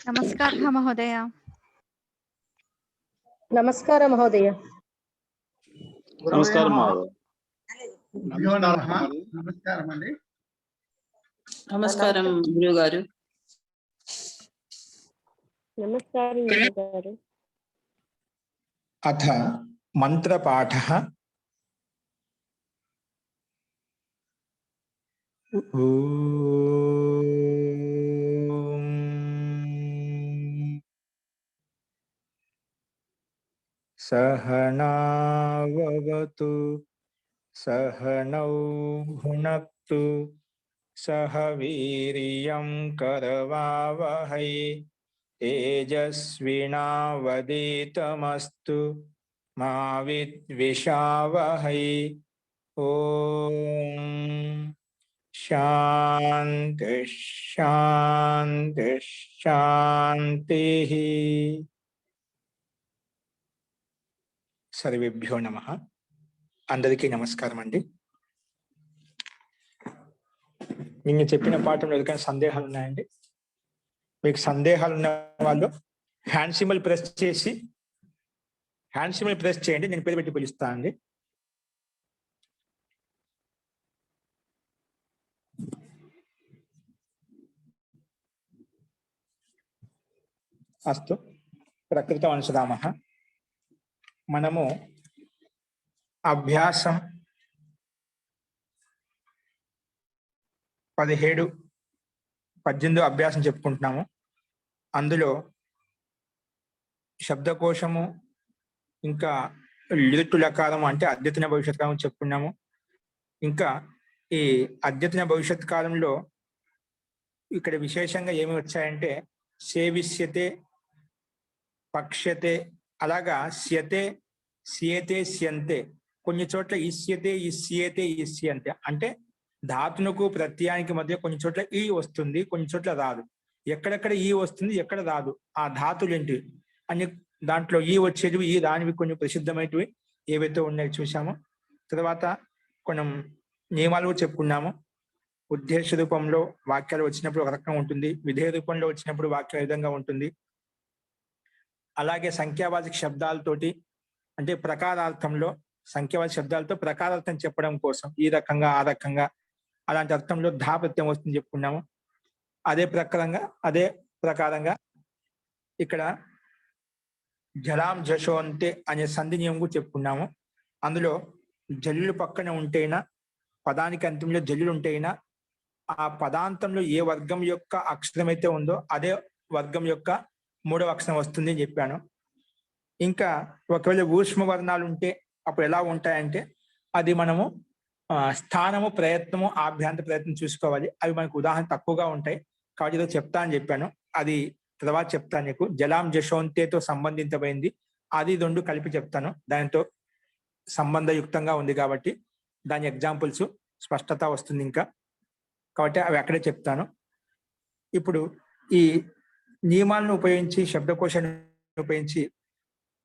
नमस्कारः महोदय। नमस्कार महोदय। నమస్కారం మహోదయ. నమస్కారం అండి. నమస్కారం గురువు గారు. నమస్కారం గురువు గారు. అథ మంత్రపాఠః. सहनाववतु सहनौ भुनक्तु सह वीर्यं करवावहै तेजस्विनावधीतमस्तु मा विद्विषावहै। ओम शांति शांति शांति। सर्वेभ्यो नमः. అందరికీ నమస్కారం అండి. నిన్న చెప్పిన పాఠంలో ఎవరికైనా సందేహాలు ఉన్నాయండి? మీకు సందేహాలు ఉన్న వాళ్ళు హ్యాండ్ సింబల్ ప్రెస్ చేయండి. నేను పేరు పెట్టి పిలుస్తాను అండి. అస్తు ప్రకృతం అనుసరామః. మనము అభ్యాసం 17-18 అభ్యాసం చెప్పుకుంటున్నాము. అందులో శబ్దకోశము ఇంకా లిటు లకారము అంటే అద్యతన భవిష్యత్ కాలం చెప్పుకున్నాము. ఇంకా ఈ అద్యతన భవిష్యత్ కాలంలో ఇక్కడ విశేషంగా ఏమి వచ్చాయంటే సేవిష్యతే, పక్ష్యతే, అలాగా స్యతే, స్యేతే, స్యంతే. కొన్ని చోట్ల ఇష్యతే, ఇష్యేతే, ఇష్యంతే అంటే ధాతునకు ప్రత్యయానికి మధ్య కొన్ని చోట్ల ఈ వస్తుంది, కొన్ని చోట్ల రాదు. ఎక్కడెక్కడ ఈ వస్తుంది, ఎక్కడ రాదు, ఆ ధాతులు ఏంటి అని దాంట్లో ఈ వచ్చేటివి, ఈ రానివి కొన్ని ప్రసిద్ధమైనవి ఏవైతే ఉన్నాయో చూసాము. తర్వాత కొన్ని నియమాలు చెప్పుకున్నాము. ఉద్దేశ రూపంలో వాక్యాలు వచ్చినప్పుడు ఒక రకంగా ఉంటుంది, విధేయ రూపంలో వచ్చినప్పుడు వాక్యం ఏ విధంగా ఉంటుంది. అలాగే సంఖ్యావాచక శబ్దాలతోటి అంటే ప్రకారార్థంలో సంఖ్యావాచక శబ్దాలతో ప్రకారార్థం చెప్పడం కోసం ఈ రకంగా ఆ రకంగా అలాంటి అర్థంలో ధా ప్రత్యయం వస్తుంది చెప్పుకున్నాము. అదే ప్రకారంగా ఇక్కడ జలాం జశోంతే అనే సంధి నియమం కూడా చెప్పుకున్నాము. అందులో జల్లులు పక్కన ఉంటేనా, పదానికి అంతింలో జల్లులు ఉంటేనా ఆ పదాంతంలో ఏ వర్గం యొక్క అక్షరం అయితే ఉందో అదే వర్గం యొక్క మూడవ అక్షరం వస్తుంది అని చెప్పాను. ఇంకా ఒకవేళ ఊష్మ వర్ణాలు ఉంటే అప్పుడు ఎలా ఉంటాయంటే అది మనము స్థానము, ప్రయత్నము, ఆభ్యంతర ప్రయత్నం చూసుకోవాలి. అవి మనకు ఉదాహరణ తక్కువగా ఉంటాయి కాబట్టి ఏదో చెప్తా అని చెప్పాను. అది తర్వాత చెప్తాను నీకు. జలాం జశోంతేతో సంబంధితమైంది, అది రెండు కలిపి చెప్తాను. దానితో సంబంధయుక్తంగా ఉంది కాబట్టి దాని ఎగ్జాంపుల్స్ స్పష్టత వస్తుంది ఇంకా, కాబట్టి అవి అక్కడే చెప్తాను. ఇప్పుడు ఈ నియమాలను ఉపయోగించి శబ్దకోశాన్ని ఉపయోగించి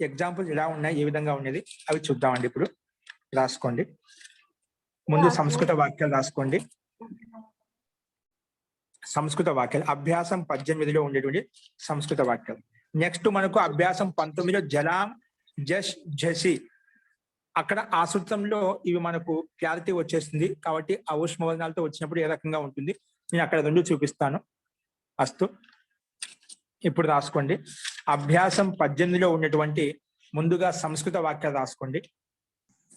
ఎగ్జాంపుల్స్ ఎలా ఉన్నాయి, ఏ విధంగా ఉన్నది అవి చూద్దామండి. ఇప్పుడు రాసుకోండి. ముందు సంస్కృత వాక్యాలు రాసుకోండి. సంస్కృత వాక్యాలు అభ్యాసం 18లో ఉండేటువంటి సంస్కృత వాక్యాలు. నెక్స్ట్ మనకు అభ్యాసం 19లో జలాం, జష్, జసి, అక్కడ ఆ సూత్రంలో ఇవి మనకు క్లారిటీ వచ్చేస్తుంది కాబట్టి ఆ ఊష్మవర్ణాలతో వచ్చినప్పుడు ఏ రకంగా ఉంటుంది నేను అక్కడ రెండు చూపిస్తాను. అస్తు ఇప్పుడు రాసుకోండి. అభ్యాసం 18లో ఉన్నటువంటి ముందుగా సంస్కృత వాక్యాలు రాసుకోండి.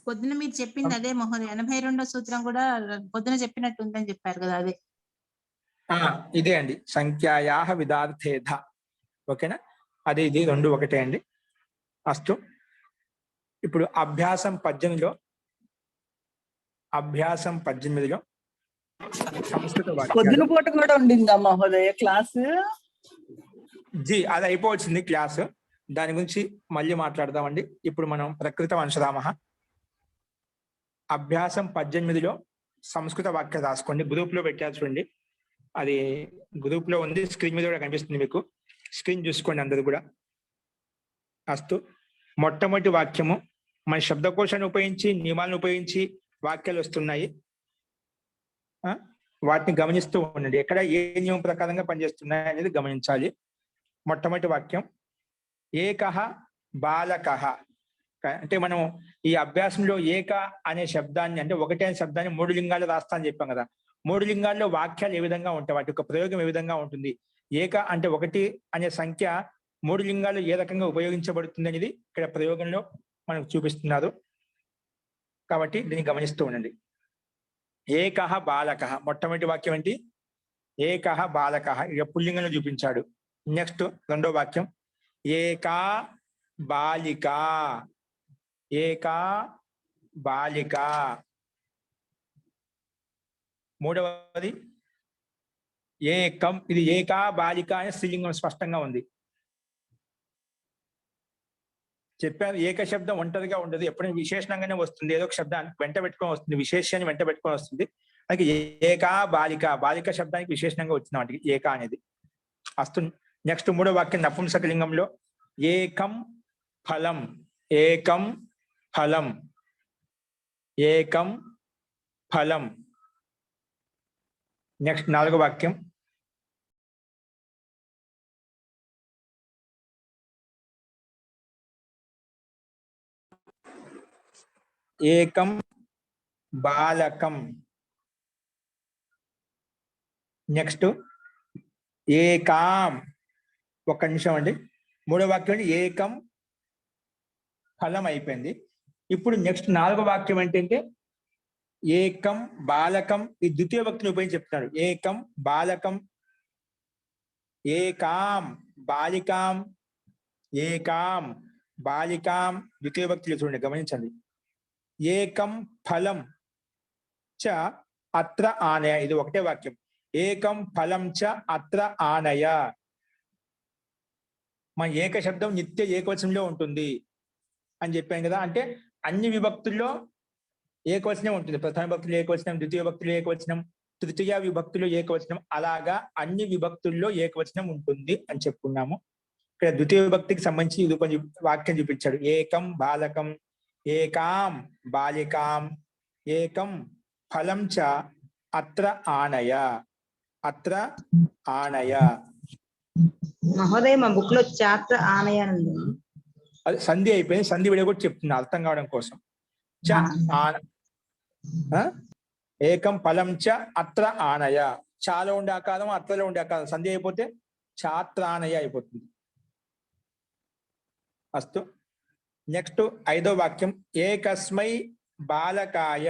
పొద్దున మీరు చెప్పింది అదే మహోదయ. 82వ సూత్రం కూడా పొద్దున చెప్పినట్టు ఉందని చెప్పారు కదా, అదే ఇదే అండి. సంఖ్యాయాహ విదార్థేధ. ఓకేనా, అదే ఇది రెండు ఒకటే అండి. అస్తు ఇప్పుడు అభ్యాసం 18లో సంస్కృత పొద్దున పూట కూడా ఉండిందా మహోదయ క్లాసు? అది అయిపోవచ్చింది క్లాసు. దాని గురించి మళ్ళీ మాట్లాడదామండి. ఇప్పుడు మనం ప్రకృతం అంశరామః. అభ్యాసం 18లో సంస్కృత వాక్యం రాసుకోండి. గ్రూప్ లో పెట్టారు చూడండి, అది గ్రూప్ లో ఉంది, స్క్రీన్ మీద కూడా కనిపిస్తుంది మీకు. స్క్రీన్ చూసుకోండి అందరూ కూడా. అస్తు మొట్టమొదటి వాక్యము మన శబ్దకోశాన్ని ఉపయోగించి నియమాలను ఉపయోగించి వాక్యాలు వస్తున్నాయి. వాటిని గమనిస్తూ ఉండండి. ఎక్కడ ఏ నియమం ప్రకారంగా పనిచేస్తున్నాయి అనేది గమనించాలి. మొట్టమొదటి వాక్యం ఏకః బాలకః. అంటే మనం ఈ అభ్యాసంలో ఏక అనే శబ్దాన్ని అంటే ఒకటే అనే శబ్దాన్ని 3 లింగాలు రాస్తా అని చెప్పాం కదా. 3 లింగాల్లో వాక్యాలు ఏ విధంగా ఉంటాయి, వాటి యొక్క ప్రయోగం ఏ విధంగా ఉంటుంది, ఏక అంటే ఒకటి అనే సంఖ్య 3 లింగాలు ఏ రకంగా ఉపయోగించబడుతుంది అనేది ఇక్కడ ప్రయోగంలో మనకు చూపిస్తున్నారు. కాబట్టి దీన్ని గమనిస్తూ ఉండండి. ఏకః బాలకః మొట్టమొదటి వాక్యం ఏంటి? ఏకః బాలకః. ఇక పుల్లింగంలో చూపించాడు. నెక్స్ట్ రెండో వాక్యం ఏకా బాలిక. ఏకా బాలిక. మూడవది ఏకం. ఇది ఏకా బాలిక అనే స్త్రీలింగం స్పష్టంగా ఉంది. చెప్పాను ఏక శబ్దం ఒంటరిగా ఉండదు, ఎప్పుడైనా విశేషణంగానే వస్తుంది, ఏదో ఒక శబ్దాన్ని వెంట పెట్టుకొని వస్తుంది, విశేషాన్ని వెంట పెట్టుకొని వస్తుంది. అలాగే ఏకా బాలిక, బాలిక శబ్దానికి విశేషణంగా వచ్చింది వాటికి ఏక అనేది వస్తుంది. నెక్స్ట్ మూడో వాక్యం నపుంసకలింగంలో ఏకం ఫలం. ఏకం ఫలం. ఏకం ఫలం. నెక్స్ట్ నాలుగో వాక్యం ఏకం బాలకం. నెక్స్ట్ ఏకాం. ఒక్క నిమిషం అండి. మూడో వాక్యం ఏకం ఫలం అయిపోయింది. ఇప్పుడు నెక్స్ట్ నాలుగో వాక్యం ఏంటంటే ఏకం బాలకం. ఈ ద్వితీయ భక్తిని ఉపయోగించి చెప్తున్నాడు. ఏకం బాలకం. ఏకాం బాలికాం. ఏకాం బాలికాం. ద్వితీయ భక్తిలో చూడండి, గమనించండి. ఏకం ఫలం చ అత్ర ఆనయ. ఇది ఒకటే వాక్యం. ఏకం ఫలం చ అత్ర ఆనయ. మన ఏక శబ్దం నిత్య ఏకవచనంలో ఉంటుంది అని చెప్పాను కదా. అంటే అన్ని విభక్తుల్లో ఏకవచనం ఉంటుంది. ప్రథమ భక్తులు ఏకవచనం, ద్వితీయ భక్తులు ఏకవచనం, తృతీయ విభక్తులు ఏకవచనం, అలాగా అన్ని విభక్తుల్లో ఏకవచనం ఉంటుంది అని చెప్పుకున్నాము. ఇక్కడ ద్వితీయ విభక్తికి సంబంధించి ఇది కొంచెం వాక్యం చూపించాడు. ఏకం బాలకం. ఏకాం బాలికాం. ఏకం ఫలం చ అత్ర ఆనయ. అత్ర ఆనయ. మహోదయ మా బుక్ లో చాత్ర ఆనయ ఉంది. అది సంధి అయిపోయింది. సంధి విడ కూడా చెప్తున్నా అర్థం కావడం కోసం. చ ఏకం ఫలం చ అత్ర ఆనయ. చాలా ఉండే ఆకారం, అత్రలో ఉండే ఆకారం సంధి అయిపోతే చాత్రానయ అయిపోతుంది. అస్తు. నెక్స్ట్ ఐదో వాక్యం ఏకస్మై బాలకాయ.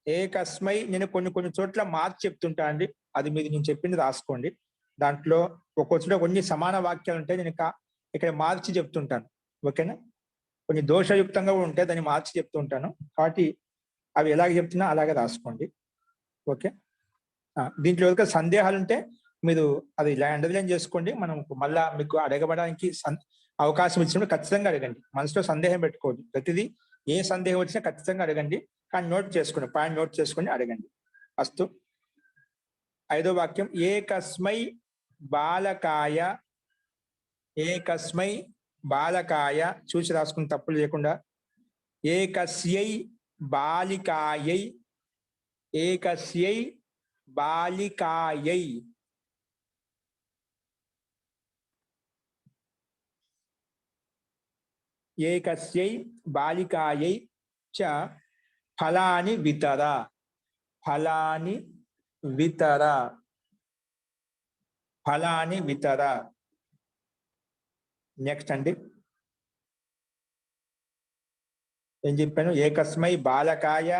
ఏకస్మై. నేను కొన్ని చోట్ల మార్చి చెప్తుంటా అండి, అది మీరు నేను చెప్పింది రాసుకోండి. దాంట్లో ఒక్కో చోట కొన్ని సమాన వాక్యాలు ఉంటాయి, నేను ఇక్కడ మార్చి చెప్తుంటాను. ఓకేనా? కొన్ని దోషయుక్తంగా ఉంటే దాన్ని మార్చి చెప్తుంటాను. కాబట్టి అవి ఎలాగ చెప్తున్నా అలాగే రాసుకోండి. ఓకే. దీంట్లో ఎవరికైనా సందేహాలు ఉంటే మీరు అది ఇలా అండర్లైన్ చేసుకోండి. మనం మళ్ళా మీకు అడగబడానికి అవకాశం ఇచ్చినప్పుడు ఖచ్చితంగా అడగండి. మనసులో సందేహం పెట్టుకోండి. ప్రతిదీ ఏ సందేహం వచ్చినా ఖచ్చితంగా అడగండి. కానీ నోట్ చేసుకోండి, పాయింట్ నోట్ చేసుకొని అడగండి. అస్తు. ఐదో వాక్యం ఏకస్మై బాలకాయ. ఏకస్మై బాలకాయ. చూసి రాసుకుని తప్పులు లేకుండా. ఏకస్యై బాలికాయై. ఏకస్యై బాలికాయై. ఏకస్యై బాలికాయై చ ఫలాని వితర. ఫలాని వితర. ఫలాని వితర. నెక్స్ట్ అండి ఏం చెప్పాను? ఏకస్మై బాలకాయ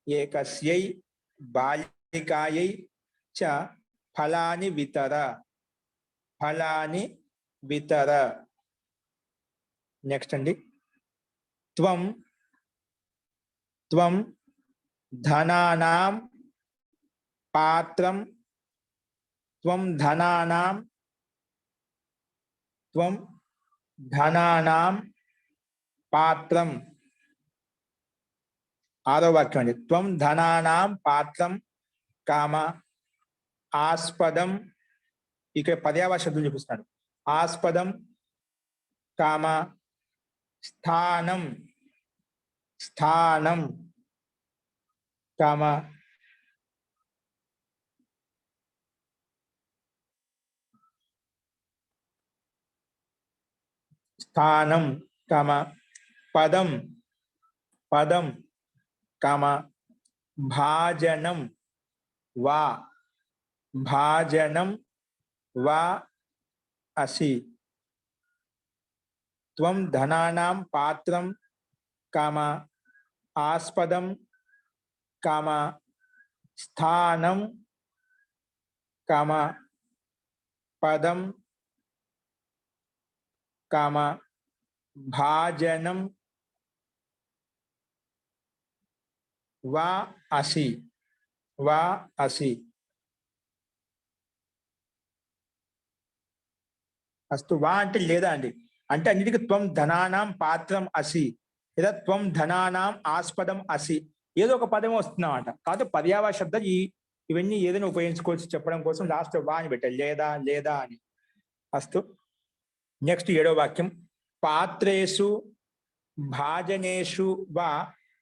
ఏకస్యై బాలికాయై చ ఫలాని వితర. ఫలాని వితర. నెక్స్ట్ అండి త్వం. త్వం ధనానాం పాత్రం. త్వం ధనానాం. త్వం ధనానాం పాత్రం. ఆరో వాక్యం అండి. త్వం ధనానాం పాత్రం కామ ఆస్పదం. ఇక్కడ పర్యావరణ శబ్దం చూపిస్తున్నాడు. ఆస్పదం కామ స్థానం. స్థానం కామ స్థానం కామ పదం పదం కామ భాజనం వా భాజనం వా అసి త్వం ధనానాం పాత్రం కామ ఆస్పదం కామ స్థానం కామ పదం కామ భాజనం వా అసి వా అసి అస్తు వా అంటే లేదా అండి అంటే అన్నిటికీ త్వం ధనానాం పాత్రం అసి లేదా త్వం ధనానాం ఆస్పదం అసి ఏదో ఒక పదం వస్తున్నామంట కాదు పర్యావరణ శబ్దం ఇవన్నీ ఏదైనా ఉపయోగించుకోవచ్చు చెప్పడం కోసం లాస్ట్ వా అని పెట్టాలి లేదా లేదా అని అస్తు నెక్స్ట్ 7వ వాక్యం పాత్రేషు భాజనేషు వా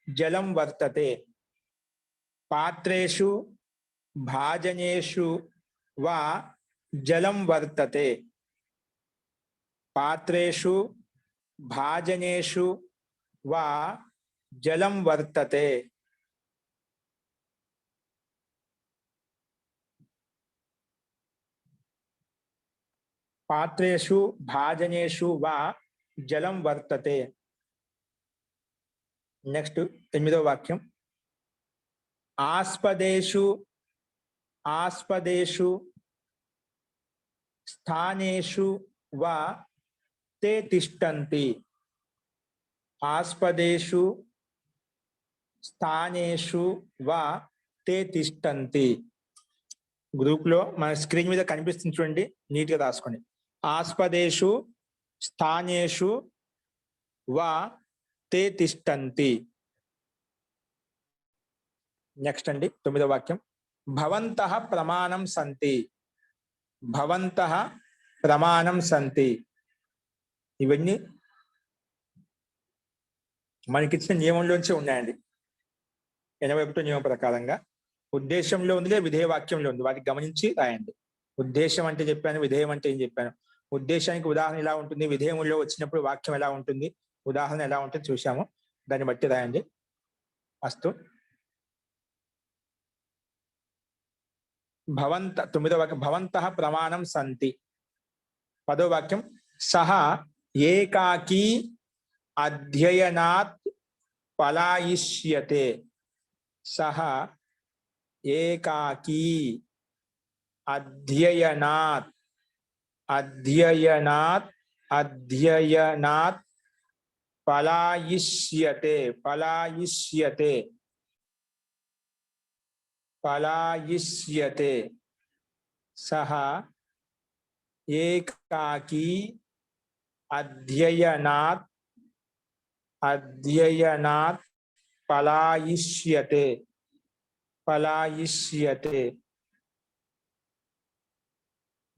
జలం వర్తతే పాత్రేషు భాజనేషు వా జలం వర్తతే పాత్రేషు భాజనేషు వా జలం వర్తతే పాత్రేషు భాజనేషు వా జలం వర్తతే నెక్స్ట్ 8వ వాక్యం ఆస్పదేషు ఆస్పదేషు స్థానేషు వా తే తిష్టంతి ఆస్పదేషు స్థానేషు వా తే తిష్టంతి గ్రూప్ లో మన స్క్రీన్ మీద కనిపిస్తుంది చూడండి నీట్ గా రాసుకోండి ఆస్పదేషు స్థానేషు వా తే తిష్టంతి నెక్స్ట్ అండి 9వ వాక్యం భవంతః ప్రమాణం సంతి భవంతః ప్రమాణం సంతి ఇవన్నీ మనకిచ్చిన నియమంలోంచి ఉన్నాయండి 81వ నియమం ప్రకారంగా ఉద్దేశంలో ఉంది విధేయ వాక్యంలో ఉంది వాటిని గమనించి రాయండి ఉద్దేశం అంటే చెప్పాను విధేయం అంటే ఏం చెప్పాను ఉద్దేశానికి ఉదాహరణ ఎలా ఉంటుంది విధేయంలో వచ్చినప్పుడు వాక్యం ఎలా ఉంటుంది ఉదాహరణ ఎలా ఉంటుంది చూసాము దాన్ని బట్టి రాయండి అస్తు భవంత 9వ వాక్యం భవంతః ప్రమాణం సంతి 10వ వాక్యం సహ ఏకాకీ అధ్యయనాత్ పలాయిష్యతే సహ ఏకాకీ అధ్యయనాత్ అధ్యయనాత్ అధ్యయనాత్ పలాయిష్యతే పలాయిష్యతే పలాయిష్యతే సహ ఏకాకీ అధ్యయనాత్ అధ్యయనాత్ పలాయిష్యతే పలాయిష్యతే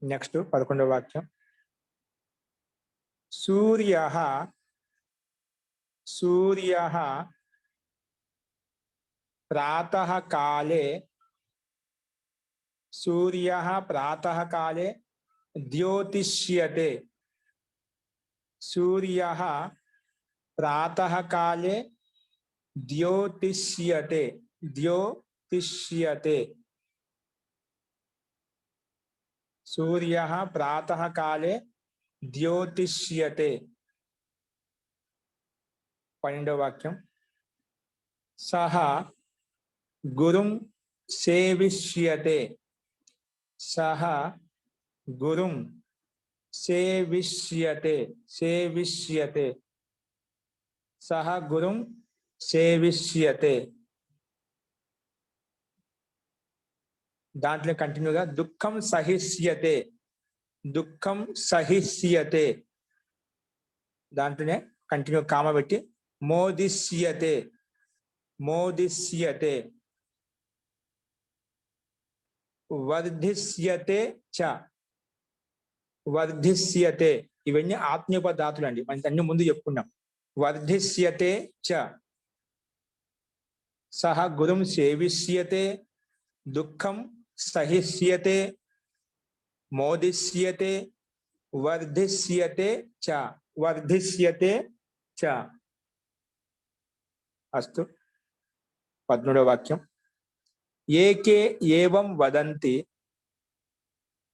నెక్స్ట్ 11వ వాక్యం సూర్యః సూర్యః ప్రాతః కాలే సూర్యః ప్రాతః కాలే ద్యోతిష్యతే సూర్యః ప్రాతః కాలే ద్యోతిష్యతే ద్యోతిష్యతే సూర్యః ప్రాతః కాలే ద్యోతిష్యతే 12వ వాక్యం సహ గురుం సేవిష్యతే సహ గురుం సేవిష్యతే సేవిష్యతే సహ గురుం సేవిష్యతే దాంట్లో కంటిన్యూగా దుఃఖం సహిష్యతే దుఃఖం సహిష్యతే దాంట్లోనే కంటిన్యూ కామ పెట్టి మోదిష్యతే మోదిష్యతే వర్ధిష్యతే చ వర్ధిష్యతే ఇవన్నీ ఆత్మీయోపధాతులు అండి మనం అన్ని ముందు చెప్పుకున్నాం వర్ధిష్యతే చ సహ గురుం సేవిష్యతే దుఃఖం సహిష్యతే మోదిష్యతే వర్ధిష్యతే చ, వర్ధిష్యతే చ. అస్తు. 13వ వాక్యం. ఏకే ఏవం వదంతి,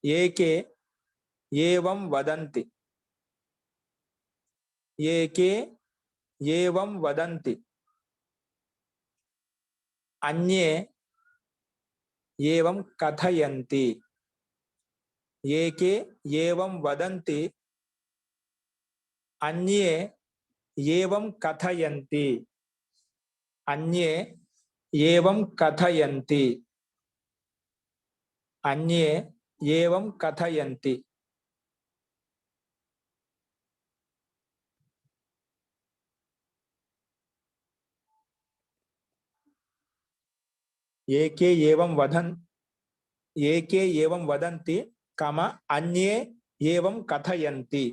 ఏకే ఏవం వదంతి, ఏకే ఏవం వదంతి, అన్యే ఏవం కథయంతి, ఏకే ఏవం వదంతి, అన్యే ఏవం కథయంతి, అన్యే ఏవం కథయంతి, అన్యే ఏవం కథయంతి. ఏకే ఏవం వదన్, ఏకే ఏవం వదంతి, కమ అన్యే ఏవం కథయంతి.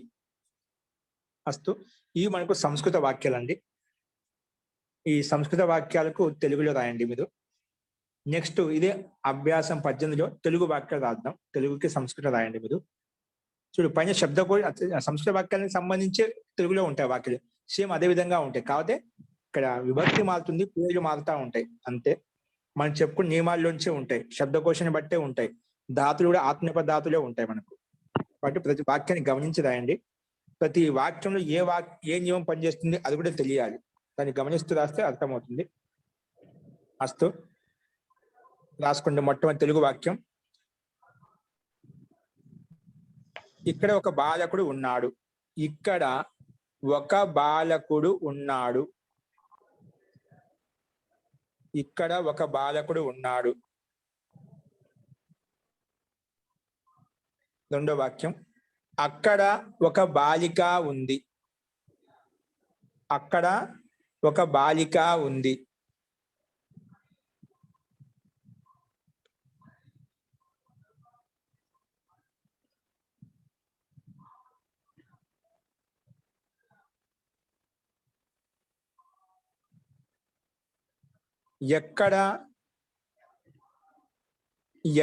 అస్తు. ఇవి మనకు సంస్కృత వాక్యాలండి. ఈ సంస్కృత వాక్యాలకు తెలుగులో రాయండి మీరు. నెక్స్ట్ ఇదే అభ్యాసం 18లో తెలుగు వాక్యాలు రాద్దాం. తెలుగుకి సంస్కృత రాయండి మీరు. చూడు, పైన శబ్దకోశ సంస్కృత వాక్యాలకు సంబంధించి తెలుగులో ఉంటాయి వాక్యాలు, సేమ్ అదే విధంగా ఉంటాయి. కాకపోతే ఇక్కడ విభక్తి మారుతుంది, పేర్లు మారుతూ ఉంటాయి అంతే. మనం చెప్పుకున్న నియమాల్లోంచే ఉంటాయి, శబ్దకోశాన్ని బట్టే ఉంటాయి. ధాతులు కూడా ఆత్మనేప ధాతులే ఉంటాయి మనకు. కాబట్టి ప్రతి వాక్యాన్ని గమనించి రాయండి. ప్రతి వాక్యంలో ఏ నియమం పనిచేస్తుంది అది కూడా తెలియాలి. దాన్ని గమనిస్తూ రాస్తే అర్థమవుతుంది. అస్తు. రాసుకోండి. మొట్టమొదటి తెలుగు వాక్యం. ఇక్కడ ఒక బాలకుడు ఉన్నాడు. ఇక్కడ ఒక బాలకుడు ఉన్నాడు. ఇక్కడ ఒక బాలకుడు ఉన్నాడు. రెండో వాక్యం. అక్కడ ఒక బాలిక ఉంది. అక్కడ ఒక బాలిక ఉంది. ఎక్కడ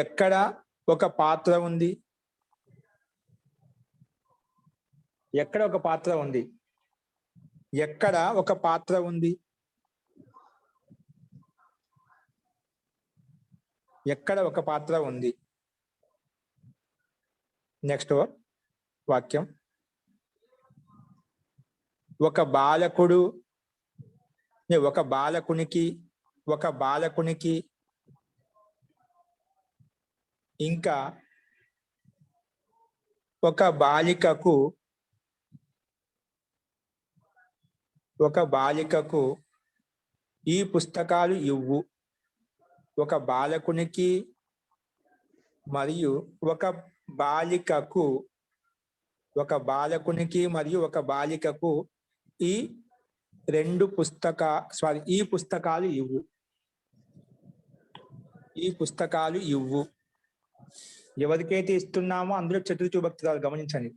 ఎక్కడ ఒక పాత్ర ఉంది. ఎక్కడ ఒక పాత్ర ఉంది. ఎక్కడ ఒక పాత్ర ఉంది. ఎక్కడ ఒక పాత్ర ఉంది. నెక్స్ట్ వాక్యం. ఒక బాలకుడు, ఒక బాలకునికి, ఒక బాలకునికి ఇంకా ఒక బాలికకు, ఒక బాలికకు ఈ పుస్తకాలు ఇవ్వు. ఒక బాలకునికి మరియు ఒక బాలికకు, ఒక బాలకునికి మరియు ఒక బాలికకు ఈ పుస్తకాలు ఇవ్వు. ఈ పుస్తకాలు ఇవ్వు. ఎవరికైతే ఇస్తున్నామో అందులో చతుర్థి విభక్తి గమనించండి.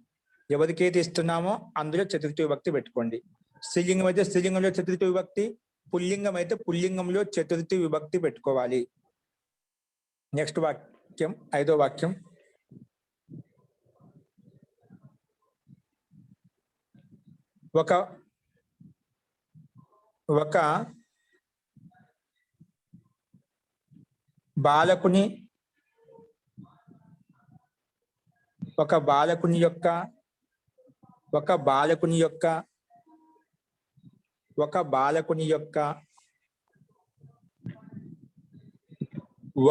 ఎవరికైతే ఇస్తున్నామో అందులో చతుర్థి విభక్తి పెట్టుకోండి. స్త్రీలింగం అయితే స్త్రీలింగంలో చతుర్థి విభక్తి, పుల్లింగం అయితే పుల్లింగంలో చతుర్థి విభక్తి పెట్టుకోవాలి. నెక్స్ట్ వాక్యం. ఐదో వాక్యం. ఒక బాలకుని, ఒక బాలకుని యొక్క, ఒక బాలకుని యొక్క, ఒక బాలకుని యొక్క,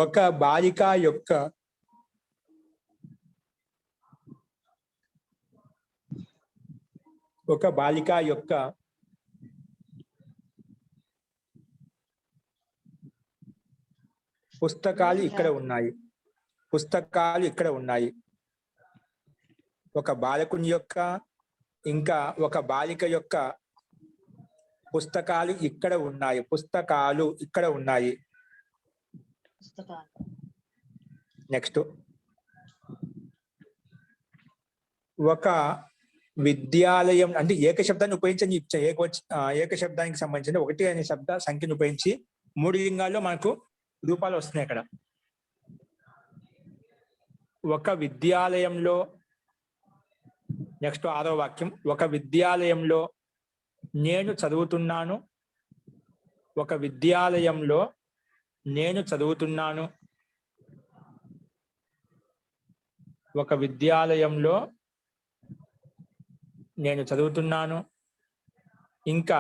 ఒక బాలిక యొక్క, ఒక బాలిక యొక్క పుస్తకాలు ఇక్కడ ఉన్నాయి. పుస్తకాలు ఇక్కడ ఉన్నాయి. ఒక బాలకుని యొక్క ఇంకా ఒక బాలిక యొక్క పుస్తకాలు ఇక్కడ ఉన్నాయి. పుస్తకాలు ఇక్కడ ఉన్నాయి. నెక్స్ట్. ఒక విద్యాలయం అంటే ఏక శబ్దాన్ని ఉపయోగించని ఏక శబ్దానికి సంబంధించిన 1 అనే శబ్ద సంఖ్యను ఉపయోగించి 3 లింగాల్లో మనకు రూపాలు వస్తున్నాయి. అక్కడ ఒక విద్యాలయంలో నెక్స్ట్ 6వ వాక్యం. ఒక విద్యాలయంలో నేను చదువుతున్నాను. ఒక విద్యాలయంలో నేను చదువుతున్నాను. ఒక విద్యాలయంలో నేను చదువుతున్నాను. ఇంకా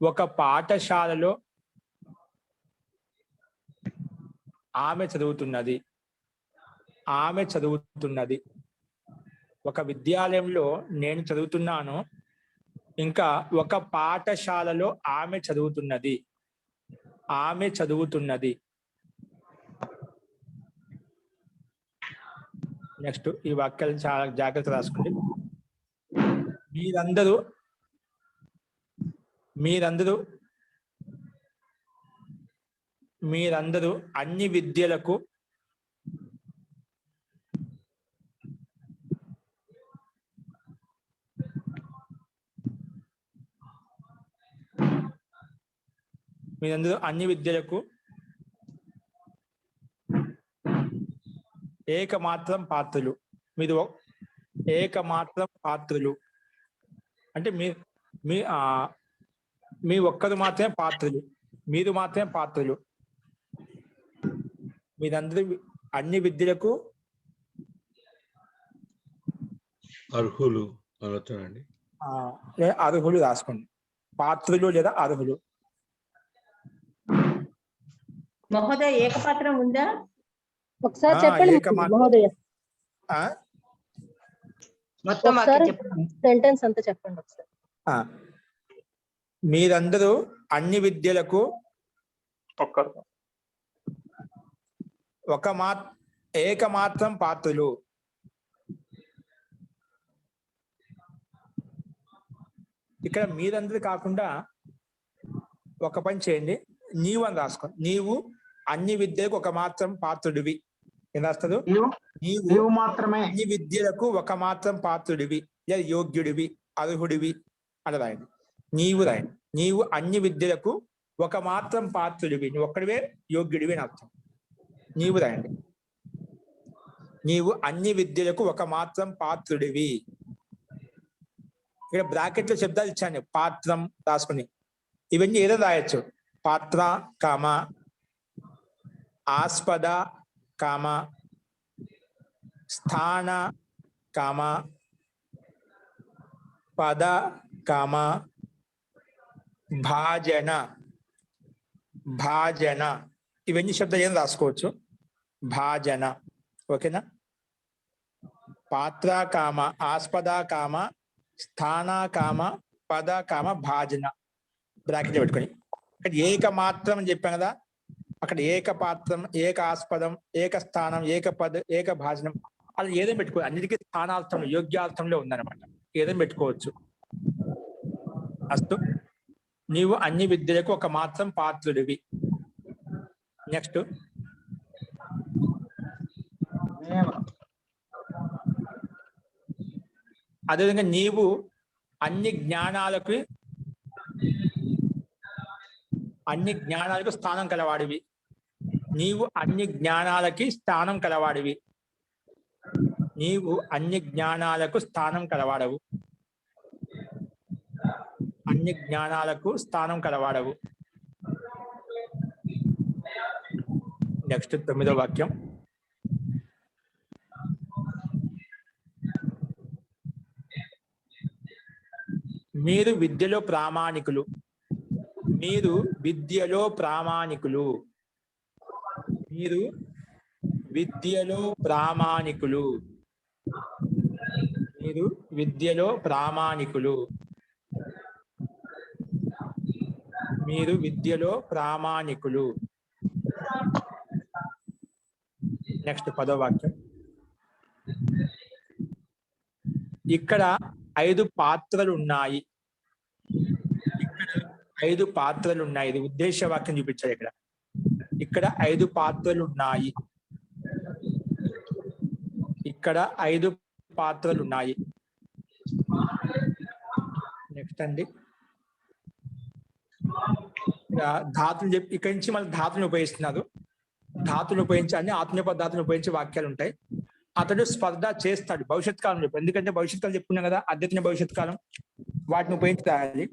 ఒక పాఠశాలలో ఆమె చదువుతున్నది. ఆమె చదువుతున్నది. ఒక విద్యాలయంలో నేను చదువుతున్నాను. ఇంకా ఒక పాఠశాలలో ఆమె చదువుతున్నది. ఆమె చదువుతున్నది. నెక్స్ట్ ఈ వాక్యాలను చాలా జాగ్రత్త రాసుకోండి. మీరందరూ అన్ని విద్యలకు ఏకమాత్రం పాత్రులు. మీరు ఏకమాత్రం పాత్రులు అంటే మీ ఒక్కరు మాత్రమే పాత్రులు. మీరు మాత్రమే పాత్రులు. మీరందరూ అన్ని విద్యలకు అర్హులు ఆలోచనండి. అర్హులు రాసుకోండి. పాత్రులు లేదా అర్హులు. మహోదయ ఏకపాత్రం ఉందా? ఒకసారి చెప్పండి మహోదయ. మొత్తం వాక్యం ఒకసారి చెప్పండి. సెంటెన్స్ అంతా చెప్పండి ఒకసారి. మీరందరూ అన్ని విద్యలకు ఏకమాత్రం పాత్రులు. ఇక్కడ మీరందరూ కాకుండా ఒక పని చేయండి. నీవు అని రాసుకో. నీవు అన్ని విద్యలకు ఒక మాత్రం పాత్రుడివి. ఏం రాస్తారు? నీవు మాత్రమే అన్ని విద్యలకు ఒక మాత్రం పాత్రుడివి లేదా యోగ్యుడివి, అర్హుడివి అని రాయండి. నీవు రాయండి. నీవు అన్ని విద్యలకు ఒక మాత్రం పాత్రుడివి. నువ్వు ఒక్కడివే యోగ్యుడివి అని అర్థం. నీవు రాయండి. నీవు అన్ని విద్యలకు ఒక మాత్రం పాత్రుడివి. ఇక్కడ బ్రాకెట్లో శబ్దాలు ఇచ్చాను. పాత్రం రాసుకుని ఇవన్నీ ఏదో రాయొచ్చు. పాత్ర కామ, ఆస్పద కామ, స్థాన కామ, పద కామ, భాజన ఇవన్నీ శబ్దాలు ఏం రాసుకోవచ్చు. భాజన. ఓకేనా? పాత్ర కామ, ఆస్పద కామ, స్థాన కామ, పద కామ, భాజన బ్రాకెట్ పెట్టుకొని. ఇక్కడ ఏక మాత్రం అని చెప్పాం కదా. అక్కడ ఏక పాత్రం, ఏక ఆస్పదం, ఏక స్థానం, ఏక పద, ఏక భాజనం అలా ఏదైనా పెట్టుకోవచ్చు. అన్నిటికీ స్థానార్థంలో, యోగ్యార్థంలో ఉందన్నమాట. ఏదైనా పెట్టుకోవచ్చు. అస్తు. నీవు అన్ని విద్యలకు ఒక మాత్రం పాత్రుడివి. నెక్స్ట్ అదేవిధంగా నీవు అన్ని జ్ఞానాలకు స్థానం కలవాడివి. నీవు అన్ని జ్ఞానాలకి స్థానం కలవాడివి. నీవు అన్ని జ్ఞానాలకు స్థానం కలవాడవు. అన్ని జ్ఞానాలకు స్థానం కలవాడవు. నెక్స్ట్ 9వ వాక్యం. మీరు విద్యలో ప్రామాణికులు. మీరు విద్యలో ప్రామాణికులు. మీరు విద్యలో ప్రామాణికులు. మీరు విద్యలో ప్రామాణికులు. మీరు విద్యలో ప్రామాణికులు. నెక్స్ట్ 10వ వాక్యం. ఇక్కడ 5 పాత్రలు ఉన్నాయి. ఇక్కడ 5 పాత్రలు ఉన్నాయి. ఇది ఉద్దేశ వాక్యం చూపించారు. ఇక్కడ 5 పాత్రలు ఉన్నాయి. ఇక్కడ 5 పాత్రలు ఉన్నాయి. నెక్స్ట్ అండి ధాతులు చెప్పి ఇక్కడి నుంచి మళ్ళీ ధాతులను ఉపయోగిస్తున్నారు. ధాతులను ఉపయోగించి అన్ని ఆత్మీయ పదార్థాలను ఉపయోగించే వాక్యాలు ఉంటాయి. అతడు స్పర్ధ చేస్తాడు భవిష్యత్ కాలం చెప్పు, ఎందుకంటే భవిష్యత్ కాలం చెప్పుకున్నాం కదా, అద్యతన భవిష్యత్ కాలం, వాటిని ఉపయోగించి రాయాలి.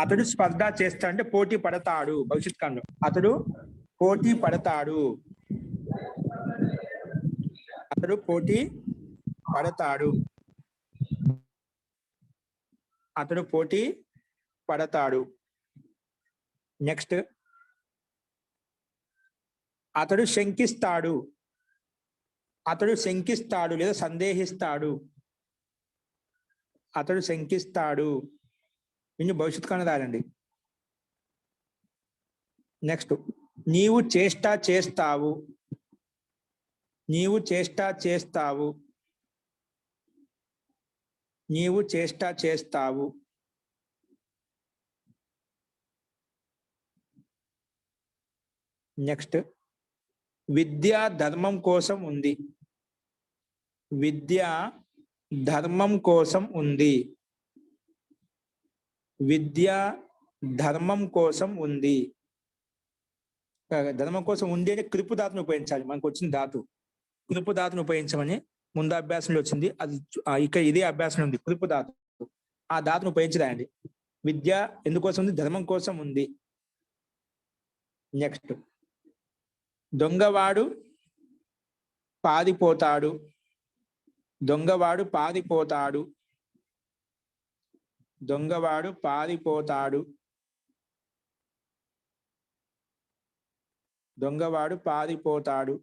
అతడు స్పర్ధ చేస్తాడు అంటే పోటీ పడతాడు భవిష్యత్ కాలంలో, అతడు పోటీ పడతాడు, అతడు పోటీ పడతాడు, అతడు పోటీ పడతాడు. నెక్స్ట్ అతడు శంకిస్తాడు, అతడు శంకిస్తాడు లేదా సందేహిస్తాడు, అతడు శంకిస్తాడు. ఇన్ని భవిష్యత్ కాలం రాయండి. నెక్స్ట్ నీవు చేష్ట చేస్తావు, నీవు చేష్ట చేస్తావు, నీవు చేష్ట చేస్తావు. నెక్స్ట్ విద్య ధర్మం కోసం ఉంది, విద్య ధర్మం కోసం ఉంది, విద్య ధర్మం కోసం ఉంది. ధర్మం కోసం ఉంది అంటే కృపు ధాతును ఉపయోగించాలి, మనకు వచ్చిన ధాతు కృపు ధాతును ఉపయోగించమని ముందు అభ్యాసంలో వచ్చింది, అది ఇక్కడ ఇదే అభ్యాసం ఉంది, కృపు ధాతు, ఆ ధాతును ఉపయోగించరాయండి. విద్య ఎందుకోసం ఉంది? ధర్మం కోసం ఉంది. నెక్స్ట్ దొంగవాడు పారిపోతాడు, దొంగవాడు పారిపోతాడు, దొంగవాడు పారిపోతాడు, దొంగవాడు పారిపోతాడు.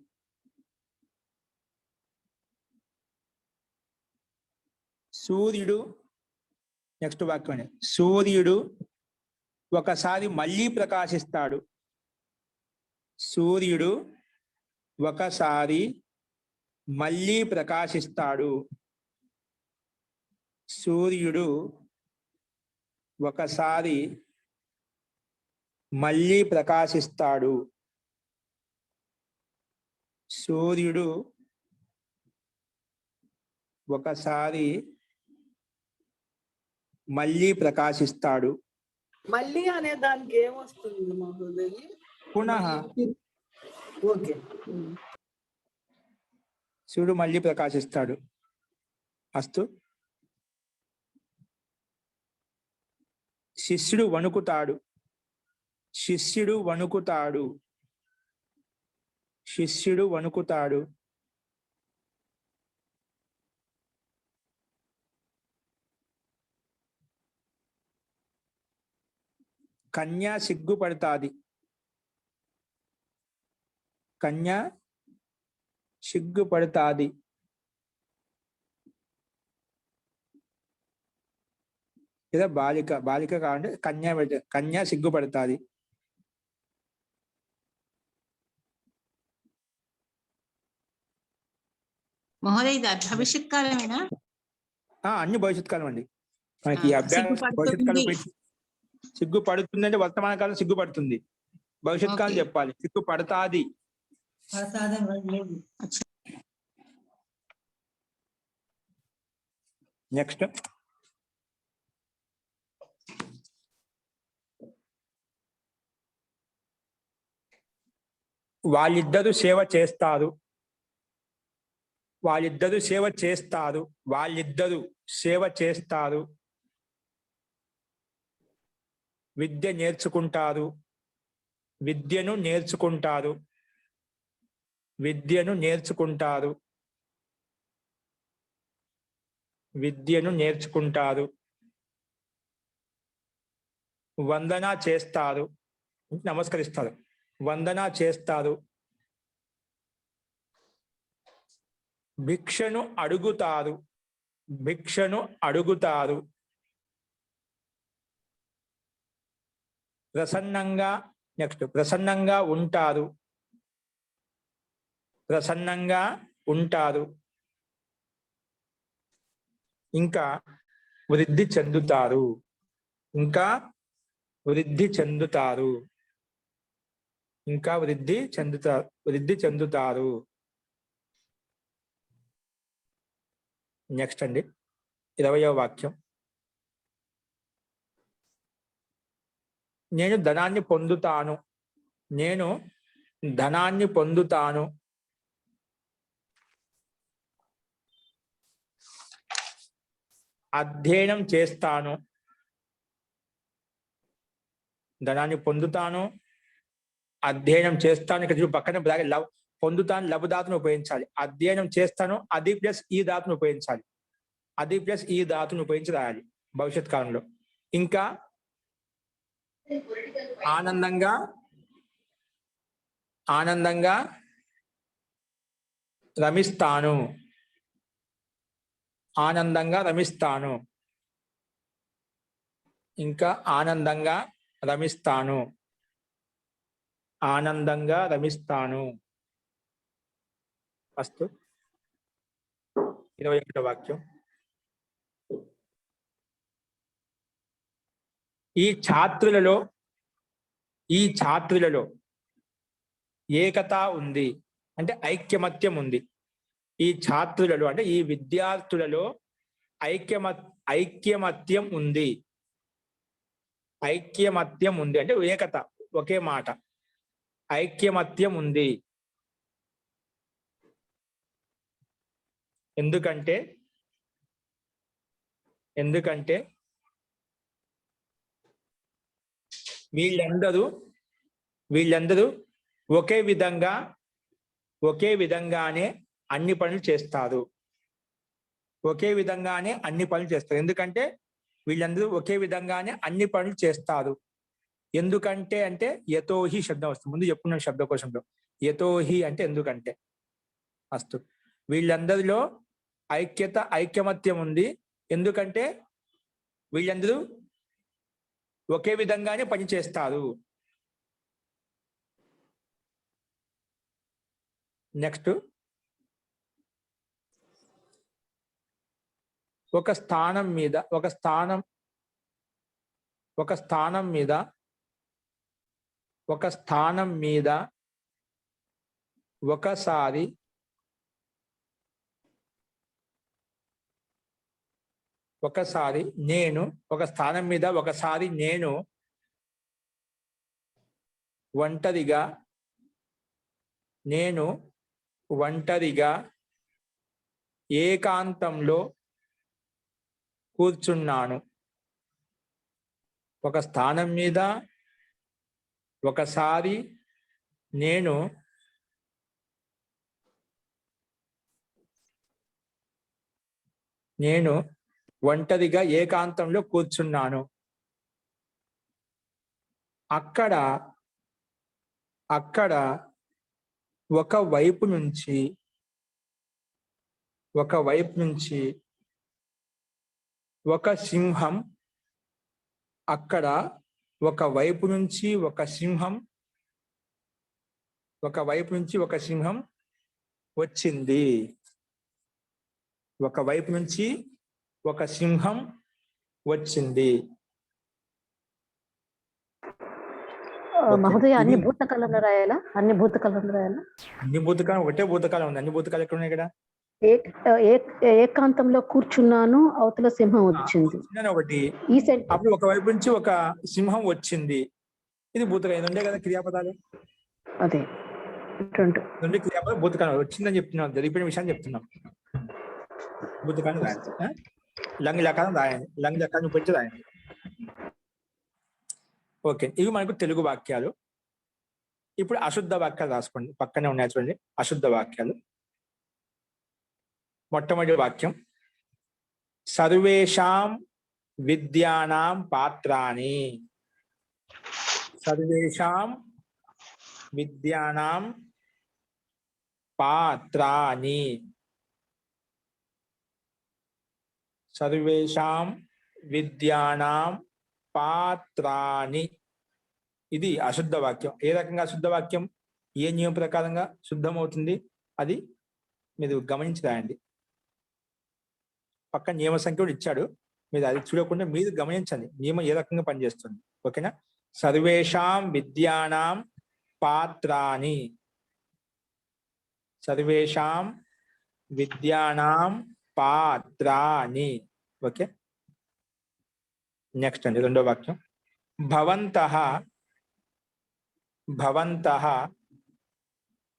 సూర్యుడు నెక్స్ట్ వాక్యం, సూర్యుడు ఒకసారి మళ్ళీ ప్రకాశిస్తాడు, సూర్యుడు ఒకసారి మళ్ళీ ప్రకాశిస్తాడు, సూర్యుడు ఒకసారి మళ్ళీ ప్రకాశిస్తాడు, సూర్యుడు ఒకసారి మళ్ళీ ప్రకాశిస్తాడు. మళ్ళీ అనే దానికి ఏమొస్తుంది మహోదయ్? పునః. ఓకే. సూర్యుడు మళ్ళీ ప్రకాశిస్తాడు. అస్తు. శిష్యుడు వణుకుతాడు, శిష్యుడు వణుకుతాడు, శిష్యుడు వణుకుతాడు. కన్య సిగ్గుపడతాది, కన్య సిగ్గుపడతాది. లేదా బాలిక, బాలిక కావాలంటే కన్య పెడితే కన్య సిగ్గుపడతాది. మహోదయ ఇది భవిష్యత్ కాలమేనా? అన్ని భవిష్యత్ కాలం అండి మనకి. ఈ అభ్యాసం భవిష్యత్ కాలం సిగ్గుపడుతుంది అంటే వర్తమాన కాలం సిగ్గుపడుతుంది, భవిష్యత్ కాలం చెప్పాలి సిగ్గుపడతాది. నెక్స్ట్ వాళ్ళిద్దరూ సేవ చేస్తారు, వాళ్ళిద్దరూ సేవ చేస్తారు, వాళ్ళిద్దరూ సేవ చేస్తారు. విద్య నేర్చుకుంటారు, విద్యను నేర్చుకుంటారు, విద్యను నేర్చుకుంటారు, విద్యను నేర్చుకుంటారు. వందన చేస్తారు, నమస్కరిస్తారు, వందన చేస్తారు. భిక్షను అడుగుతారు, భిక్షను అడుగుతారు. ప్రసన్నంగా నెక్స్ట్ ప్రసన్నంగా ఉంటారు, ప్రసన్నంగా ఉంటారు. ఇంకా వృద్ధి చెందుతారు, ఇంకా వృద్ధి చెందుతారు, ఇంకా వృద్ధి చెందుతారు, వృద్ధి చెందుతారు. నెక్స్ట్ అండి 20వ వాక్యం. నేను ధనాన్ని పొందుతాను, నేను ధనాన్ని పొందుతాను, అధ్యయనం చేస్తాను, ధనాన్ని పొందుతాను, అధ్యయనం చేస్తాను. ఇక్కడ చూడు పక్కన లవ్ పొందుతాను లబ్ ధాతును ఉపయోగించాలి. అధ్యయనం చేస్తాను అది ప్లస్ ఈ ధాతును ఉపయోగించాలి. అది ప్లస్ ఈ ధాతును ఉపయోగించి రాయాలి భవిష్యత్ కాలంలో. ఇంకా ఆనందంగా ఆనందంగా రమిస్తాను, ఆనందంగా రమిస్తాను. ఇంకా ఆనందంగా రమిస్తాను, ఆనందంగా రమిస్తాను. అస్తు 21వ వాక్యం. ఈ ఛాత్రులలో ఏకత ఉంది అంటే ఐక్యమత్యం ఉంది. ఈ ఛాత్రులలో అంటే ఈ విద్యార్థులలో ఐక్యమత్యం ఉంది. ఐక్యమత్యం ఉంది అంటే ఏకత, ఒకే మాట. ఐక్యమత్యం ఉంది. ఎందుకంటే వీళ్ళందరూ ఒకే విధంగానే అన్ని పనులు చేస్తారు. ఒకే విధంగానే అన్ని పనులు చేస్తారు. ఎందుకంటే వీళ్ళందరూ ఒకే విధంగానే అన్ని పనులు చేస్తారు. ఎందుకంటే అంటే యతోహి శబ్దం వస్తుంది. ముందు చెప్పుకున్నాం శబ్దకోశంలో. యతోహి అంటే ఎందుకంటే. అస్తు వీళ్ళందరిలో ఐక్యమత్యం ఉంది. ఎందుకంటే వీళ్ళందరూ ఒకే విధంగానే పనిచేస్తారు. నెక్స్ట్, ఒక స్థానం మీద ఒకసారి నేను ఒంటరిగా ఏకాంతంలో కూర్చున్నాను. ఒక స్థానం మీద ఒకసారి నేను ఒంటరిగా ఏకాంతంలో కూర్చున్నాను. అక్కడ ఒక వైపు నుంచి ఒక సింహం వచ్చింది. మహోదయ అన్ని భూతకాలంలో రాయాలా? అన్ని భూతకాలం ఒకటే భూతకాలం ఉంది. అన్ని భూతకాలం ఎక్కడ ఉన్నాయి? ఇక్కడ ఏకాంతంలో కూర్చున్నాను, అవతల సింహం వచ్చింది. ఒకటి అప్పుడు ఒక వైపు నుంచి ఒక సింహం వచ్చింది. ఇది భూతకాలం. ఉండే కదా క్రియాపదాలు. అదే రెండు క్రియాపదాలు భూతకాలం వచ్చిందని చెప్తున్నాం. జరిగిపోయిన విషయాన్ని చెప్తున్నాం. భూతకాలం రాయండి. లంగ్ లకారం రాయండి. లంగ్ లకారం ఉపయోగించి రాయండి. ఓకే, ఇవి మనకు తెలుగు వాక్యాలు. ఇప్పుడు అశుద్ధ వాక్యాలు రాసుకోండి. పక్కనే ఉన్నాయి చూడండి అశుద్ధ వాక్యాలు. మొట్టమొదటి వాక్యం, సర్వేషాం విద్యానాం పాత్రాణి. సర్వేషాం విద్యానాం పాత్రాణి. సర్వేషాం విద్యానాం పాత్రాణి. ఇది అశుద్ధ వాక్యం. ఏ రకంగా అశుద్ధ వాక్యం, ఏ నియమం ప్రకారంగా శుద్ధమవుతుంది అది మీరు గమనించి రాయండి. పక్క నియమ సంఖ్య కూడా ఇచ్చాడు, మీరు అది చూడకుండా మీరు గమనించండి నియమం ఏ రకంగా పనిచేస్తుంది. ఓకేనా? సర్వేషాం విద్యానాం పాత్రాణి. సర్వేషాం విద్యానాం పాత్రాణి. ఓకే, నెక్స్ట్ అండి రెండో వాక్యం, భవంతః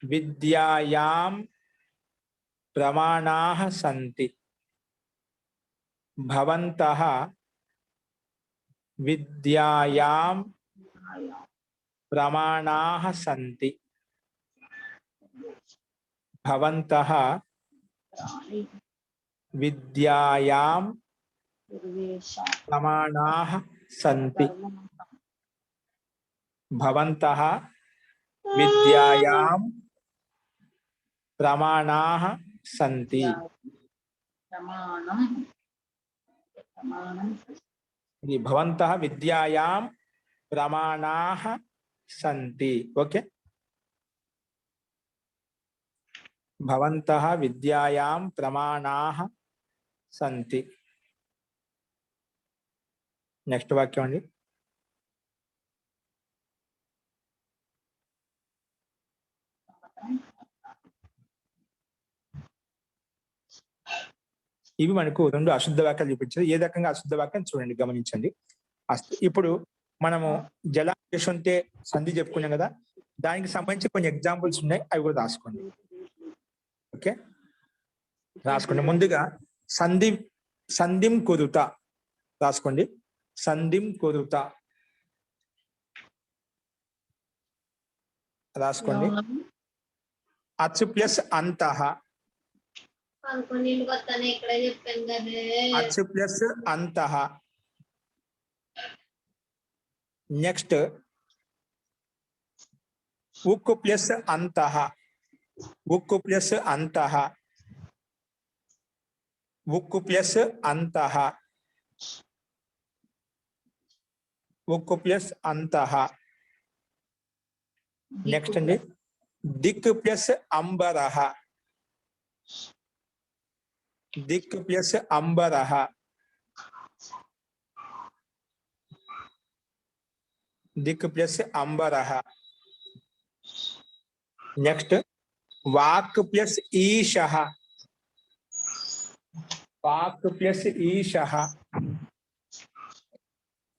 విద్యాయాం ప్రమాణాః సంతి. భవంతః విద్యాయాం ప్రమాణాః సంతి. భవంతః విద్యాయాం ప్రమాణాః సంతి. భవంతః విద్యాయాం ప్రమాణాః సంతి. ఇది భవంతః విద్యాయాం ప్రమాణాః సంతి. ఓకే, భవంతః విద్యాయాం ప్రమాణాః సంతి. నెక్స్ట్ వాక్యం అండి. ఇవి మనకు రెండు అశుద్ధ వాక్యాలు చూపించారు. ఏ రకంగా అశుద్ధ వాక్యం చూడండి, గమనించండి. ఇప్పుడు మనము జలాశుంటే సంధి చెప్పుకున్నాం కదా, దానికి సంబంధించి కొన్ని ఎగ్జాంపుల్స్ ఉన్నాయి, అవి కూడా రాసుకోండి. ఓకే, రాసుకోండి. ముందుగా సంధిం కురుత రాసుకోండి. సంధిం కురుత రాసుకోండి. అచ్చు ప్లస్ అంతః. అచ్చు ప్లస్ అంతః. నెక్స్ట్ ఉక్కు ప్లస్ అంతః. ఉక్కు ప్లస్ అంతః. ఉక్కు ప్లస్ అంతః. ఉక్కు ప్లస్ అంతః. నెక్స్ట్ అండి దిక్ ప్లస్ అంబరః. దిక్ ప్లస్ అంబరః. దిక్ ప్లస్ అంబరః. నెక్స్ట్ వాక్ ప్లస్ ఈశః. వాక్ ప్లస్ ఈశః.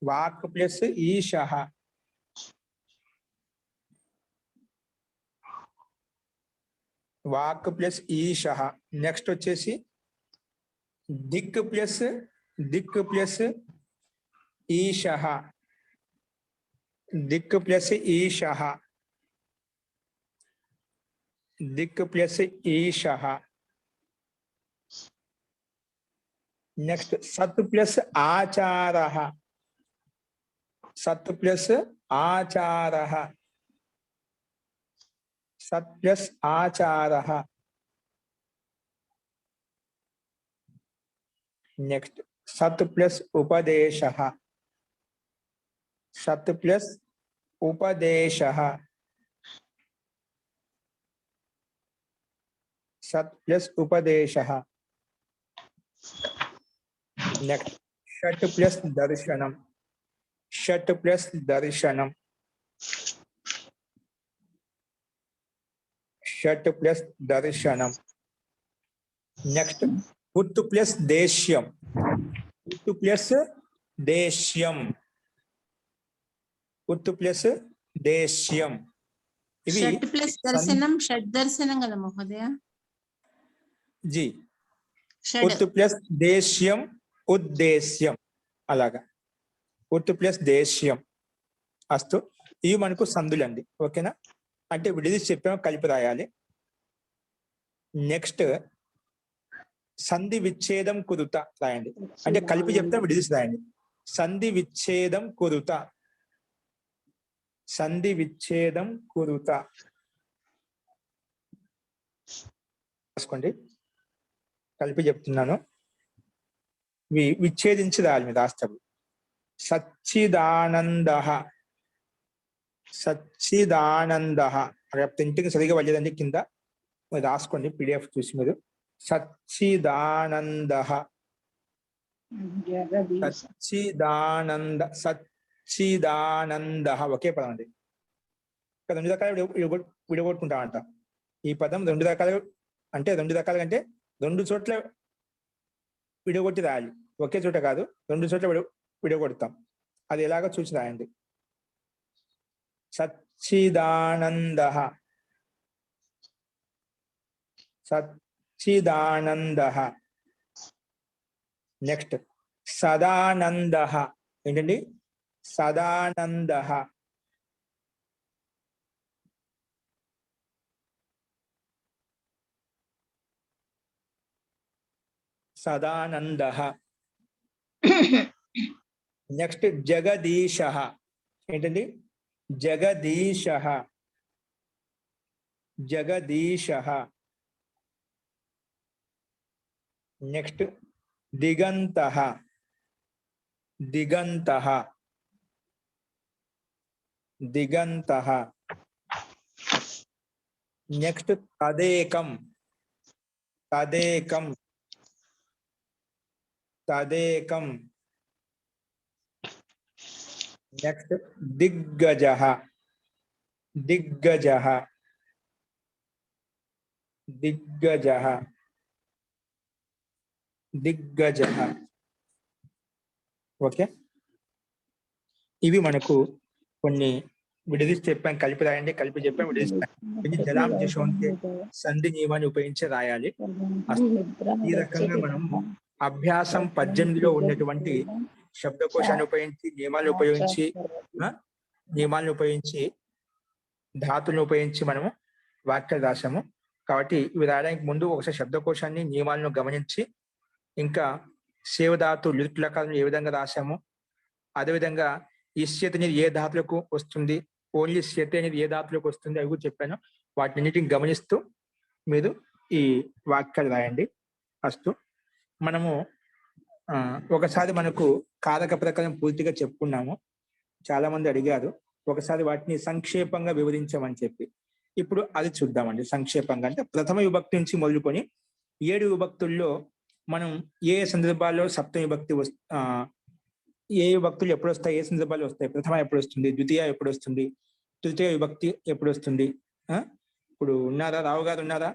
వాక్ ప్లస్ ఈశః. వాక్ ప్లస్ ఈశః. నెక్స్ట్ వచ్చేసి దిక్ ప్లస్ ఈశః. దిక్ ప్లస్ ఈశః. దిక్ ప్లస్ ఈశః. నెక్స్ట్ సత్ ప్లస్ ఆచారః. సత్ ప్లస్ ఆచారః. సత్ ప్లస్ ఆచారః. నెక్స్ట్ సత్ ప్లస్ ఉపదేశః. సత్ ప్లస్ ఉపదేశః. సత్ ప్లస్ ఉపదేశః. నెక్స్ట్ షట్ ప్లస్ దర్శనం. షట్ ప్లస్ దర్శనం. షట్ ప్లస్ దర్శనం. నెక్స్ట్ ఉత్తు ప్లస్ దేశ్యం. ఉత్తు ప్లస్ దేశ్యం. ఉత్తు ప్లస్ దేశ్యం. ఇవి షట్ ప్లస్ దర్శనం, షడ్ దర్శనం కదా మహోదయ. జీ షడ్ ఉత్తు ప్లస్ దేశ్యం, ఉద్దేశ్యం, అలాగా ఉత్తు ప్లస్ దేశ్యం. అస్తు, ఇవి మనకు సందులండి. ఓకేనా, అంటే విడిది చెప్పాము, కలిపి రాయాలి. నెక్స్ట్ సంధి విచ్ఛేదం కురుత రాయండి. అంటే కలిపి చెప్తే విడిదిసి రాయండి. సంధి విచ్ఛేదం కురుత. సంధి విచ్ఛేదం కురుత రాసుకోండి. కలిపి చెప్తున్నాను. విచ్ఛేదించి రాయాలి మీరు రాస్తారు. సచ్చిదానంద. సచ్చిదానంద ఇంటికి సరిగా వెళ్ళేదండి, కింద మీరు రాసుకోండి PDF చూసి మీరు. సచ్చిదానంద. సచ్చిదానంద. సచ్చిదానంద ఒకే పదం అండి. రెండు రకాలు విడగొట్టుకుంటామంట. ఈ పదం రెండు రకాలుగా, అంటే రెండు రకాలుగా అంటే రెండు చోట్ల విడగొట్టి రాయాలి, ఒకే చోట కాదు, రెండు చోట్ల విడగొడతాం. అది ఎలాగో చూసి రాయండి. సచ్చిదానంద. సచ్చిదానంద. నెక్స్ట్ సదానంద. ఏంటండి? సదానంద. సదానంద. నెక్స్ట్ జగదీశ. ఏంటండి? జగదీశ. జగదీశ. నెక్స్ట్ దిగంత. దిగంత. దిగంత. నెక్స్ట్ తదేకం. తదేకం. తదేకం. నెక్స్ట్ దిగ్గజ. దిగ్గజ. దిగ్గజ. దిగ్గజ. ఓకే, ఇవి మనకు కొన్ని విడదీసి చెప్పాం, కలిపి రాయండి, కలిపి చెప్పాం, విడదీసి జలాం జశోంతే సంధి నియమాన్ని ఉపయోగించి రాయాలి. ఈ రకంగా మనం అభ్యాసం 18లో ఉన్నటువంటి శబ్దకోశాన్ని ఉపయోగించి, నియమాలను ఉపయోగించి ధాతులను ఉపయోగించి మనము వాక్యాలు రాసాము. కాబట్టి ఇవి రాయడానికి ముందు ఒకసారి శబ్దకోశాన్ని, నియమాలను గమనించి, ఇంకా సేవధాతు లిట్లకాలను ఏ విధంగా రాసాము, అదేవిధంగా ఇష్యత అనేది ఏ ధాతులకు వస్తుంది, ఓన్లీ శ్యత అనేది ఏ ధాతులకు వస్తుంది, అవి కూడా చెప్పాను. వాటిన్నిటిని గమనిస్తూ మీరు ఈ వాక్యాలు రాయండి. ఫస్ట్ మనము ఒకసారి మనకు కారక ప్రకారం పూర్తిగా చెప్పుకున్నాము. చాలా మంది అడిగారు ఒకసారి వాటిని సంక్షేపంగా వివరించమని చెప్పి. ఇప్పుడు అది చూద్దామండి. సంక్షేపంగా అంటే ప్రథమ విభక్తి నుంచి మొదలుకొని 7 విభక్తుల్లో మనం ఏ సందర్భాల్లో సప్తమ విభక్తి ఏ విభక్తులు ఎప్పుడు వస్తాయి, ఏ సందర్భాలు వస్తాయి, ప్రథమ ఎప్పుడు వస్తుంది, ద్వితీయ ఎప్పుడు వస్తుంది, తృతీయ విభక్తి ఎప్పుడు వస్తుంది. ఇప్పుడు ఉన్నారా? రావు గారు ఉన్నారా?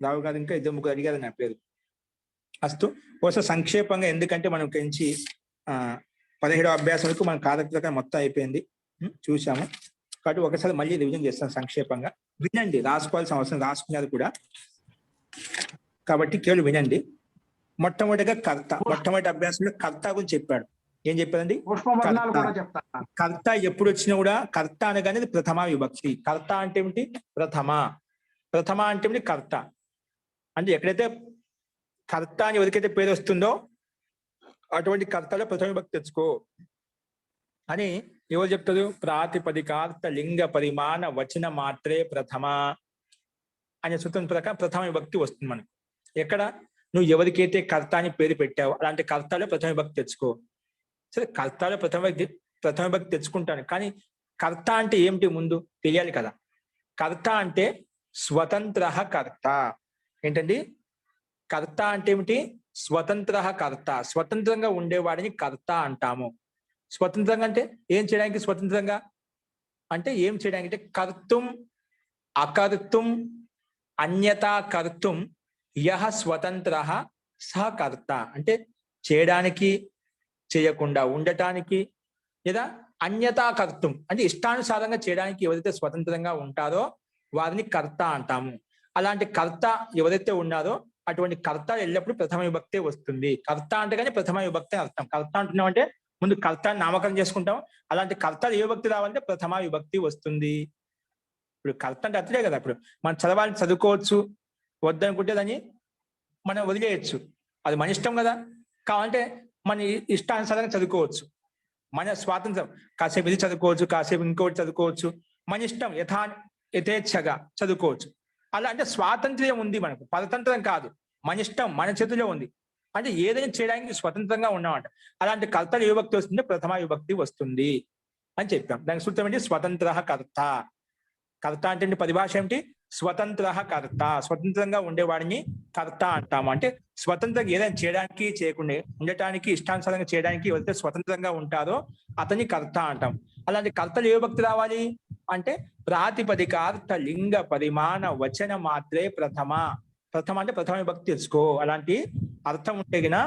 రావు గారు ఇంకా 2-3 అడిగారు నా పేరు. అస్తు ఒకసారి సంక్షేపంగా, ఎందుకంటే మనం నుంచి 17వ అభ్యాసం వరకు మన కారక ప్రకారం మొత్తం అయిపోయింది, చూసాము. కాబట్టి ఒకసారి మళ్ళీ రివిజన్ చేస్తాం సంక్షేపంగా. వినండి, రాసుకోవాల్సిన అవసరం, రాసుకున్నారు కూడా కాబట్టి కేవలం వినండి. మొట్టమొదటిగా కర్త. మొట్టమొదటి అభ్యాసంలో కర్త గురించి చెప్పాడు. ఏం చెప్పారండి? కర్త ఎప్పుడు వచ్చినా కూడా కర్త అనగానే ప్రథమ విభక్తి. కర్త అంటే ఏమిటి? ప్రథమ. ప్రథమ అంటే ఏమిటి? కర్త. అంటే ఎక్కడైతే కర్త అని ఎవరికైతే పేరు వస్తుందో అటువంటి కర్తలో ప్రథమ విభక్తి తెచ్చుకో అని ఎవరు చెప్తారు? ప్రాతిపదికార్థ లింగ పరిమాణ వచన మాత్రే ప్రథమ అనే సూత్రం ప్రకారం ప్రథమ విభక్తి వస్తుంది మనకు. ఎక్కడ నువ్వు ఎవరికైతే కర్త అని పేరు పెట్టావు అలాంటి కర్తలో ప్రథమ విభక్తి తెచ్చుకో. సరే, కర్తలో ప్రథమ విభక్తి తెచ్చుకుంటాను, కానీ కర్త అంటే ఏమిటి ముందు తెలియాలి కదా. కర్త అంటే స్వతంత్ర కర్త. ఏంటండి? కర్త అంటే ఏమిటి? స్వతంత్ర కర్త. స్వతంత్రంగా ఉండేవాడిని కర్త అంటాము. స్వతంత్రంగా అంటే ఏం చేయడానికి? స్వతంత్రంగా అంటే ఏం చేయడానికి అంటే కర్తుం అకర్తుం అన్యతా కర్తుం యహ స్వతంత్ర సహ కర్త. అంటే చేయడానికి, చేయకుండా ఉండటానికి, లేదా అన్యతా కర్తుం అంటే ఇష్టానుసారంగా చేయడానికి ఎవరైతే స్వతంత్రంగా ఉంటారో వారిని కర్త అంటాము. అలాంటి కర్త ఎవరైతే ఉన్నారో అటువంటి కర్త ఎల్లప్పుడూ ప్రథమ విభక్తే వస్తుంది. కర్త అంటే కానీ ప్రథమ విభక్తి అర్థం. కర్త అంటున్నాం అంటే ముందు కర్తని నామకరణం చేసుకుంటాం. అలాంటి కర్తలు ఏ విభక్తి రావాలంటే ప్రథమ విభక్తి వస్తుంది. ఇప్పుడు కర్త అంటే అట్లే కదా. ఇప్పుడు మనం చదవాలని చదువుకోవచ్చు, వద్దనుకుంటే దాన్ని మనం వదిలేయచ్చు. అది మన ఇష్టం కదా. కావాలంటే మన ఇష్టానుసారంగా చదువుకోవచ్చు. మన స్వాతంత్రం. కాసేపు ఇది చదువుకోవచ్చు, కాసేపు ఇంకోటి చదువుకోవచ్చు, మన ఇష్టం యథేచ్ఛగా చదువుకోవచ్చు. అలా అంటే స్వాతంత్ర్యం ఉంది మనకు, పరతంత్రం కాదు. మన ఇష్టం మన చేతిలో ఉంది. అంటే ఏదైనా చేయడానికి స్వతంత్రంగా ఉన్నామంట. అలాంటి కర్తలు ఏ విభక్తి వస్తుంది? ప్రథమ విభక్తి వస్తుంది అని చెప్పాం. దానికి సూత్రం ఏంటి? స్వతంత్ర కర్త. కర్త అంటే పరిభాష ఏమిటి? స్వతంత్ర కర్త. స్వతంత్రంగా ఉండేవాడిని కర్త అంటాము. అంటే స్వతంత్రంగా ఏదైనా చేయడానికి, చేయకుండా ఉండటానికి, ఇష్టానుసారంగా చేయడానికి ఎవరైతే స్వతంత్రంగా ఉంటారో అతని కర్త అంటాం. అలాంటి కర్తలు ఏ విభక్తి రావాలి అంటే ప్రాతిపదికార్థ లింగ పరిమాణ వచన మాత్రే ప్రథమ. ప్రథమ అంటే ప్రథమ విభక్తి తెచ్చుకో. అలాంటి అర్థం ఉంటే గిన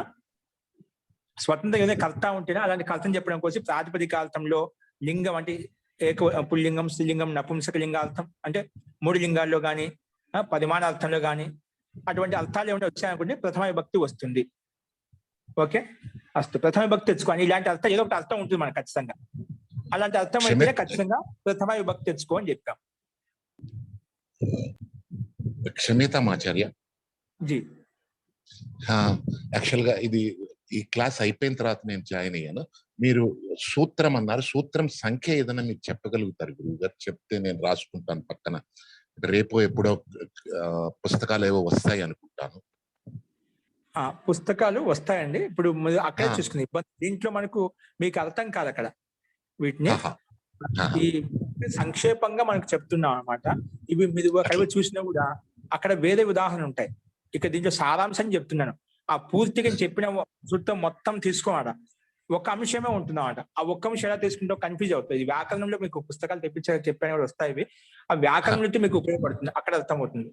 స్వతంత్రంగా ఏదైనా కర్త ఉంటేనే అలాంటి కర్తను చెప్పడం కోసం ప్రాతిపదికార్థంలో లింగం అంటే పుల్లింగం, స్త్రీలింగం, నపుంసక లింగార్థం అంటే 3 లింగాల్లో కానీ పరిమాణార్థంలో కానీ అటువంటి అర్థాలు ఏమైనా వచ్చాయనుకుంటే ప్రథమ విభక్తి వస్తుంది. ఓకే. అస్తు ప్రథమ విభక్తి తెచ్చుకోండి. ఇలాంటి అర్థం ఏదో ఒకటి అర్థం ఉంటుంది మనకు ఖచ్చితంగా. అలాంటి అర్థం అయితే క్షమే- ఖచ్చితంగా ప్రథమ విభక్తి తెచ్చుకో అని చెప్పాం. క్షమ్యతాం ఆచార్య. జీ యాక్చువల్ గా ఇది ఈ క్లాస్ అయిపోయిన తర్వాత నేను జాయిన్ అయ్యాను. మీరు సూత్రం అన్నారు, సూత్రం సంఖ్య ఏదైనా మీరు చెప్పగలుగుతారు గురువు గారు? చెప్తే నేను రాసుకుంటాను పక్కన. రేపు ఎప్పుడో పుస్తకాలు ఏవో వస్తాయి అనుకుంటాను. పుస్తకాలు వస్తాయండి. ఇప్పుడు మీరు అక్కడే ఆ. చూసుకుని దీంట్లో మనకు మీకు అర్థం కాదు అక్కడ వీటిని. ఆహా. ఈ సంక్షేపంగా మనకు చెప్తున్నాం అన్నమాట. ఇవి మీరు అక్కడ చూసినా కూడా అక్కడ వేరే ఉదాహరణ ఉంటాయి. ఇక దీంట్లో సారాంశం చెప్తున్నాను. ఆ పూర్తిగా చెప్పిన సూత్రం మొత్తం తీసుకోమాట ఒక అంశమే ఉంటుందన్నమాట. ఆ ఒక్క అంశం ఎలా తీసుకుంటో కన్ఫ్యూజ్ అవుతుంది. వ్యాకరణంలో మీకు పుస్తకాలు చెప్పిన కూడా వస్తాయి. ఇవి ఆ వ్యాకరణం నుంచి మీకు ఉపయోగపడుతుంది, అక్కడ అర్థమవుతుంది.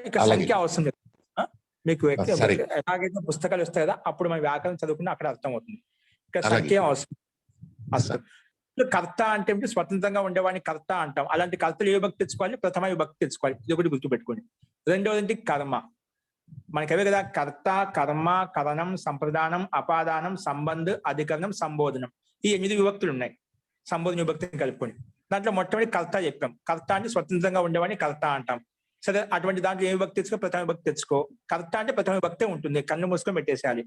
ఇక సంఖ్య అవసరం లేదు. మీకు ఎలాగైతే పుస్తకాలు వస్తాయి కదా, అప్పుడు మన వ్యాకరణం చదువుకున్న అక్కడ అర్థమవుతుంది. ఇక సంఖ్య అవసరం. అసలు కర్త అంటే స్వతంత్రంగా ఉండేవాడిని కర్త అంటాం. అలాంటి కర్తలు ఏ విభక్తి తెచ్చుకోవాలి? ప్రథమ విభక్తి తెచ్చుకోవాలి. ఇది ఒకటి గుర్తుపెట్టుకోండి. రెండవది కర్మ. మనకి అవే కదా, కర్త, కర్మ, కరణం, సంప్రదానం, అపాదానం, సంబంధ, అధికరణం, సంబోధనం. ఈ 8 విభక్తులు ఉన్నాయి. సంబోధన విభక్తిని కలుపుకొని దాంట్లో మొట్టమొదటి కర్త చెప్పాం. కర్త అంటే స్వతంత్రంగా ఉండేవాడిని కర్త అంటాం. సరే, అటువంటి దాంట్లో ఏ విభక్తి తెచ్చుకో? ప్రథమ విభక్తి తెచ్చుకో. కర్త అంటే ప్రథమ విభక్తే ఉంటుంది, కన్ను మూసుకొని పెట్టేసేయాలి.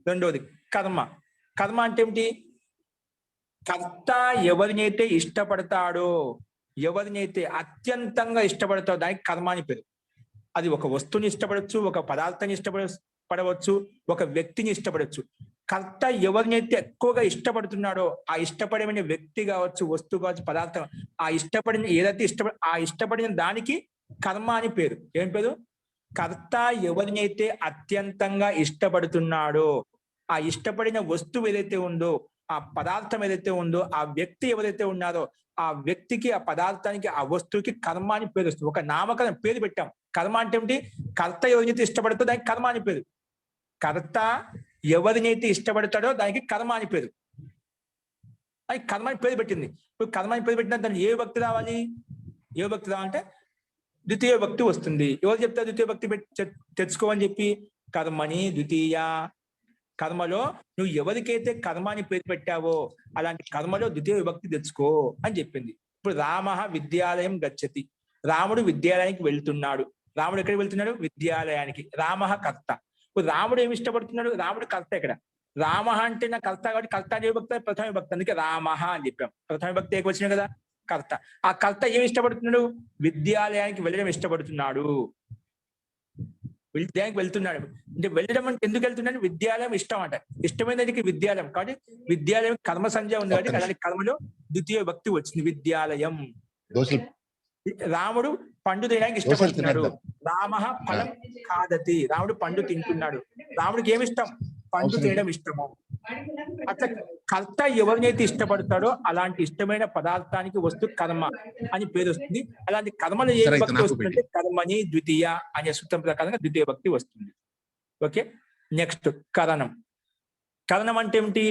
రెండవది కర్మ. కర్మ అంటే ఏమిటి? కర్త ఎవరినైతే ఇష్టపడతాడో, ఎవరినైతే అత్యంతంగా ఇష్టపడతాడో దానికి కర్మ అని పేరు. అది ఒక వస్తువుని ఇష్టపడవచ్చు, ఒక పదార్థాన్ని ఇష్టపడవచ్చు, ఒక వ్యక్తిని ఇష్టపడవచ్చు. కర్త ఎవరినైతే ఎక్కువగా ఇష్టపడుతున్నాడో ఆ ఇష్టపడిన వ్యక్తి కావచ్చు, వస్తువు కావచ్చు, పదార్థం, ఆ ఇష్టపడిన ఏదైతే ఇష్టపడిన దానికి కర్మ అని పేరు. ఏం పేరు? కర్త ఎవరినైతే అత్యంతంగా ఇష్టపడుతున్నాడో ఆ ఇష్టపడిన వస్తువు ఏదైతే ఉందో, ఆ పదార్థం ఏదైతే ఉందో, ఆ వ్యక్తి ఎవరైతే ఉన్నారో ఆ వ్యక్తికి, ఆ పదార్థానికి, ఆ వస్తువుకి కర్మ అని పేరు వస్తుంది. ఒక నామకరణం పేరు పెట్టాం. కర్మ అంటే ఏమిటి? కర్త ఎవరినైతే ఇష్టపడుతుందో దానికి కర్మ అని పేరు. కర్త ఎవరినైతే ఇష్టపడతాడో దానికి కర్మ అని పేరు. అది కర్మ అని పేరు పెట్టింది. ఇప్పుడు కర్మ అని పేరు పెట్టిన దానికి ఏ విభక్తి రావాలి? ఏ విభక్తి రావాలంటే ద్వితీయ విభక్తి వస్తుంది. ఎవరు చెప్తారు ద్వితీయ విభక్తి తెచ్చుకోమని చెప్పి? కర్మని ద్వితీయ. కర్మలో నువ్వు ఎవరికైతే కర్మ అని పేరు పెట్టావో అలాంటి కర్మలో ద్వితీయ విభక్తి తెచ్చుకో అని చెప్పింది. ఇప్పుడు రామ విద్యాలయం గచ్చతి. రాముడు విద్యాలయానికి వెళ్తున్నాడు. రాముడు ఎక్కడికి వెళ్తున్నాడు? విద్యాలయానికి. రామ కర్త. ఇప్పుడు రాముడు ఏమి ఇష్టపడుతున్నాడు? రాముడు కర్త. ఇక్కడ రామ అంటే నా కర్త కాబట్టి కర్త అనే విభక్తి ప్రథమ విభక్తి, అందుకే రామ అని చెప్పాం. ప్రథమ విభక్తి ఏకొచ్చినాయి కదా, కర్త. ఆ కర్త ఏమి ఇష్టపడుతున్నాడు? విద్యాలయానికి వెళ్ళడం ఇష్టపడుతున్నాడు. విద్యాలయానికి వెళ్తున్నాడు అంటే వెళ్ళడం అంటే ఎందుకు వెళ్తున్నాడు? విద్యాలయం ఇష్టం అంట. ఇష్టమైనది విద్యాలయం కాబట్టి విద్యాలయం కర్మ సంజ్ఞ ఉంది కాబట్టి అలాంటి కర్మలో ద్వితీయ విభక్తి వచ్చింది, విద్యాలయం. రాముడు పండు తినడానికి ఇష్టపడుతున్నాడు. రామ ఫలం ఖాదతి. రాముడు పండు తింటున్నాడు. రాముడికి ఏమి ఇష్టం? పండు తినడం ఇష్టము. అట్లా కర్త ఎవరినైతే ఇష్టపడతాడో అలాంటి ఇష్టమైన పదార్థానికి వస్తు కర్మ అని పేరు వస్తుంది. అలాంటి కర్మలో ఏ భక్తి వస్తుందంటే కర్మని ద్వితీయ అనే సూత్రం ప్రకారంగా ద్వితీయ భక్తి వస్తుంది. ఓకే, నెక్స్ట్ కరణం. కరణం అంటే ఏమిటి?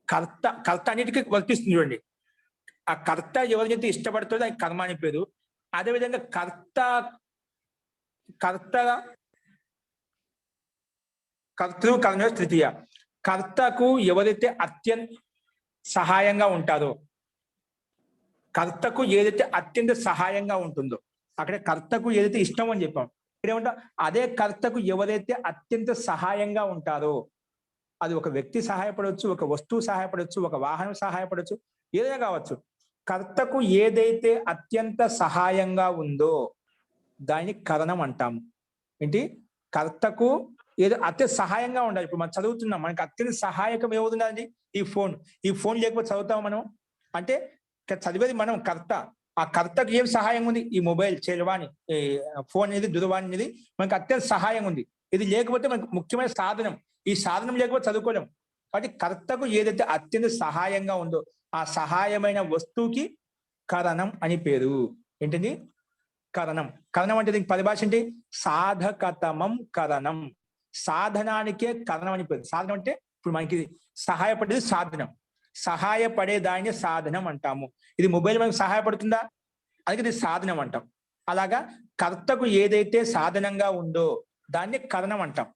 కర్త అన్నిటికీ వర్తిస్తుంది. చూడండి, ఆ కర్త ఎవరినైతే ఇష్టపడతాడో దానికి కర్మ అని పేరు. అదేవిధంగా కర్తృ కర్మ తృతీయ. కర్తకు ఎవరైతే అత్యంత సహాయంగా ఉంటారో, కర్తకు ఏదైతే అత్యంత సహాయంగా ఉంటుందో, అక్కడ కర్తకు ఏదైతే ఇష్టం అని చెప్పాం, ఇక్కడ ఏమంటా అదే కర్తకు ఎవరైతే అత్యంత సహాయంగా ఉంటారో, అది ఒక వ్యక్తి సహాయపడవచ్చు, ఒక వస్తువు సహాయపడవచ్చు, ఒక వాహనం సహాయపడవచ్చు, ఏదైనా కావచ్చు. కర్తకు ఏదైతే అత్యంత సహాయంగా ఉందో దాన్ని కరణం అంటాము. ఏంటి? కర్తకు ఏదో అత్యంత సహాయంగా ఉండాలి. ఇప్పుడు మనం చదువుతున్నాం, మనకి అత్యంత సహాయకం ఏమవుతుందండి? ఈ ఫోన్ లేకపోతే చదువుతాం మనం అంటే చదివేది మనం కర్త. ఆ కర్తకు ఏం సహాయం ఉంది? ఈ మొబైల్ చరవాణి, ఫోన్ అనేది దురవాణి అనేది మనకు అత్యంత సహాయం ఉంది. ఇది లేకపోతే మనకు ముఖ్యమైన సాధనం. ఈ సాధనం లేకపోతే చదువుకోలేం. కాబట్టి కర్తకు ఏదైతే అత్యంత సహాయంగా ఉందో ఆ సహాయమైన వస్తువుకి కరణం అని పేరు. ఏంటిది? కరణం. కరణం అంటే దీనికి పరిభాష ఏంటి? సాధకతమం కరణం. సాధనానికే కరణం అని పేరు. సాధనం అంటే ఇప్పుడు మనకి సహాయపడేది సాధనం, సహాయపడే దాన్ని సాధనం అంటాము. ఇది మొబైల్ మనకు సహాయపడుతుందా? అందుకే ఇది సాధనం అంటాం. అలాగా కర్తకు ఏదైతే సాధనంగా ఉందో దాన్ని కరణం అంటాం.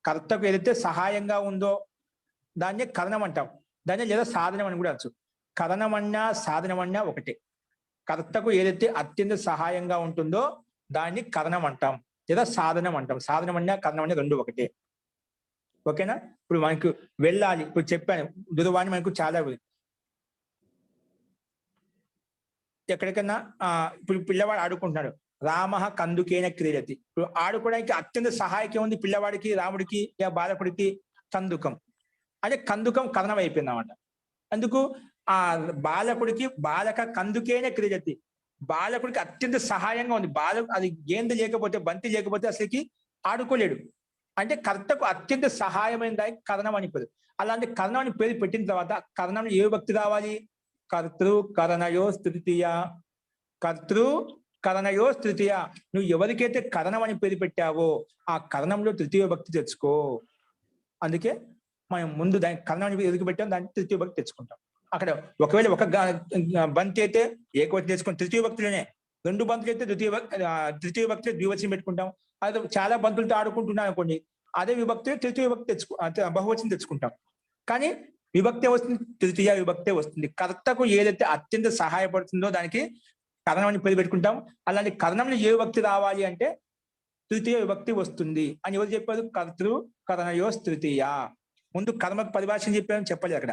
కర్తకు ఏదైతే సహాయంగా ఉందో దాన్నే కరణం అంటాం. దాన్ని లేదా సాధనం అని కూడా అనొచ్చు. కరణమన్నా సాధనమన్నా ఒకటే. కర్తకు ఏదైతే అత్యంత సహాయంగా ఉంటుందో దాన్ని కరణం అంటాం లేదా సాధనం అంటాం. సాధనం అన్నా కరణం అన్నా రెండు ఒకటే. ఓకేనా? ఇప్పుడు మనకు వెళ్ళాలి, ఇప్పుడు చెప్పాను దురవాణి మనకు చాలా ఎక్కడికన్నా ఇప్పుడు పిల్లవాడు ఆడుకుంటున్నాడు, రామ కందుకేన క్రీడతి. ఇప్పుడు ఆడుకోవడానికి అత్యంత సహాయకం ఉంది పిల్లవాడికి, రాముడికి, బాలకుడికి కందుకం. అంటే కందుకం కథనం అయిపోయింది అన్నమాట. అందుకు ఆ బాలకుడికి బాలక కందుకేన క్రీడతి, బాలకుడికి అత్యంత సహాయంగా ఉంది. అది గేంద లేకపోతే, బంతి లేకపోతే అసలుకి ఆడుకోలేడు. అంటే కర్తకు అత్యంత సహాయమైన దానికి కరణం అని పేరు. అలాంటి కరణం అని పేరు పెట్టిన తర్వాత కరణంలో ఏ భక్తి రావాలి? కర్తృ కరణయో తృతీయ. కర్తృ కరణయో తృతీయ. నువ్వు ఎవరికైతే కరణం అని పేరు పెట్టావో ఆ కరణంలో తృతీయ భక్తి తెచ్చుకో. అందుకే మనం ముందు దాని కరణం అని ఎదుగు పెట్టాం, దాన్ని తృతీయ భక్తి తెచ్చుకుంటాం. అక్కడ ఒకవేళ ఒక బంతి అయితే ఏకవచనం తెచ్చుకుంటాం తృతీయ భక్తిలోనే. రెండు బంతులు అయితే తృతీయ భక్తిలో ద్వివచనం పెట్టుకుంటాం. అది చాలా బంతులతో ఆడుకుంటున్నాం అనుకోండి, అదే విభక్తిలో తృతీయ భక్తి బహువచనం తెచ్చుకుంటాం. కానీ విభక్తే వస్తుంది, తృతీయ విభక్తే వస్తుంది. కర్తకు ఏదైతే అత్యంత సహాయపడుతుందో దానికి కరణం అని పేరు పెట్టుకుంటాం. అలాంటి కరణంలో ఏ విభక్తి రావాలి అంటే తృతీయ విభక్తి వస్తుంది అని ఎవరు చెప్పారు? కర్తృ కరణయో తృతీయ. ముందు కర్మకు పరిభాష చెప్పారని చెప్పలేదు అక్కడ.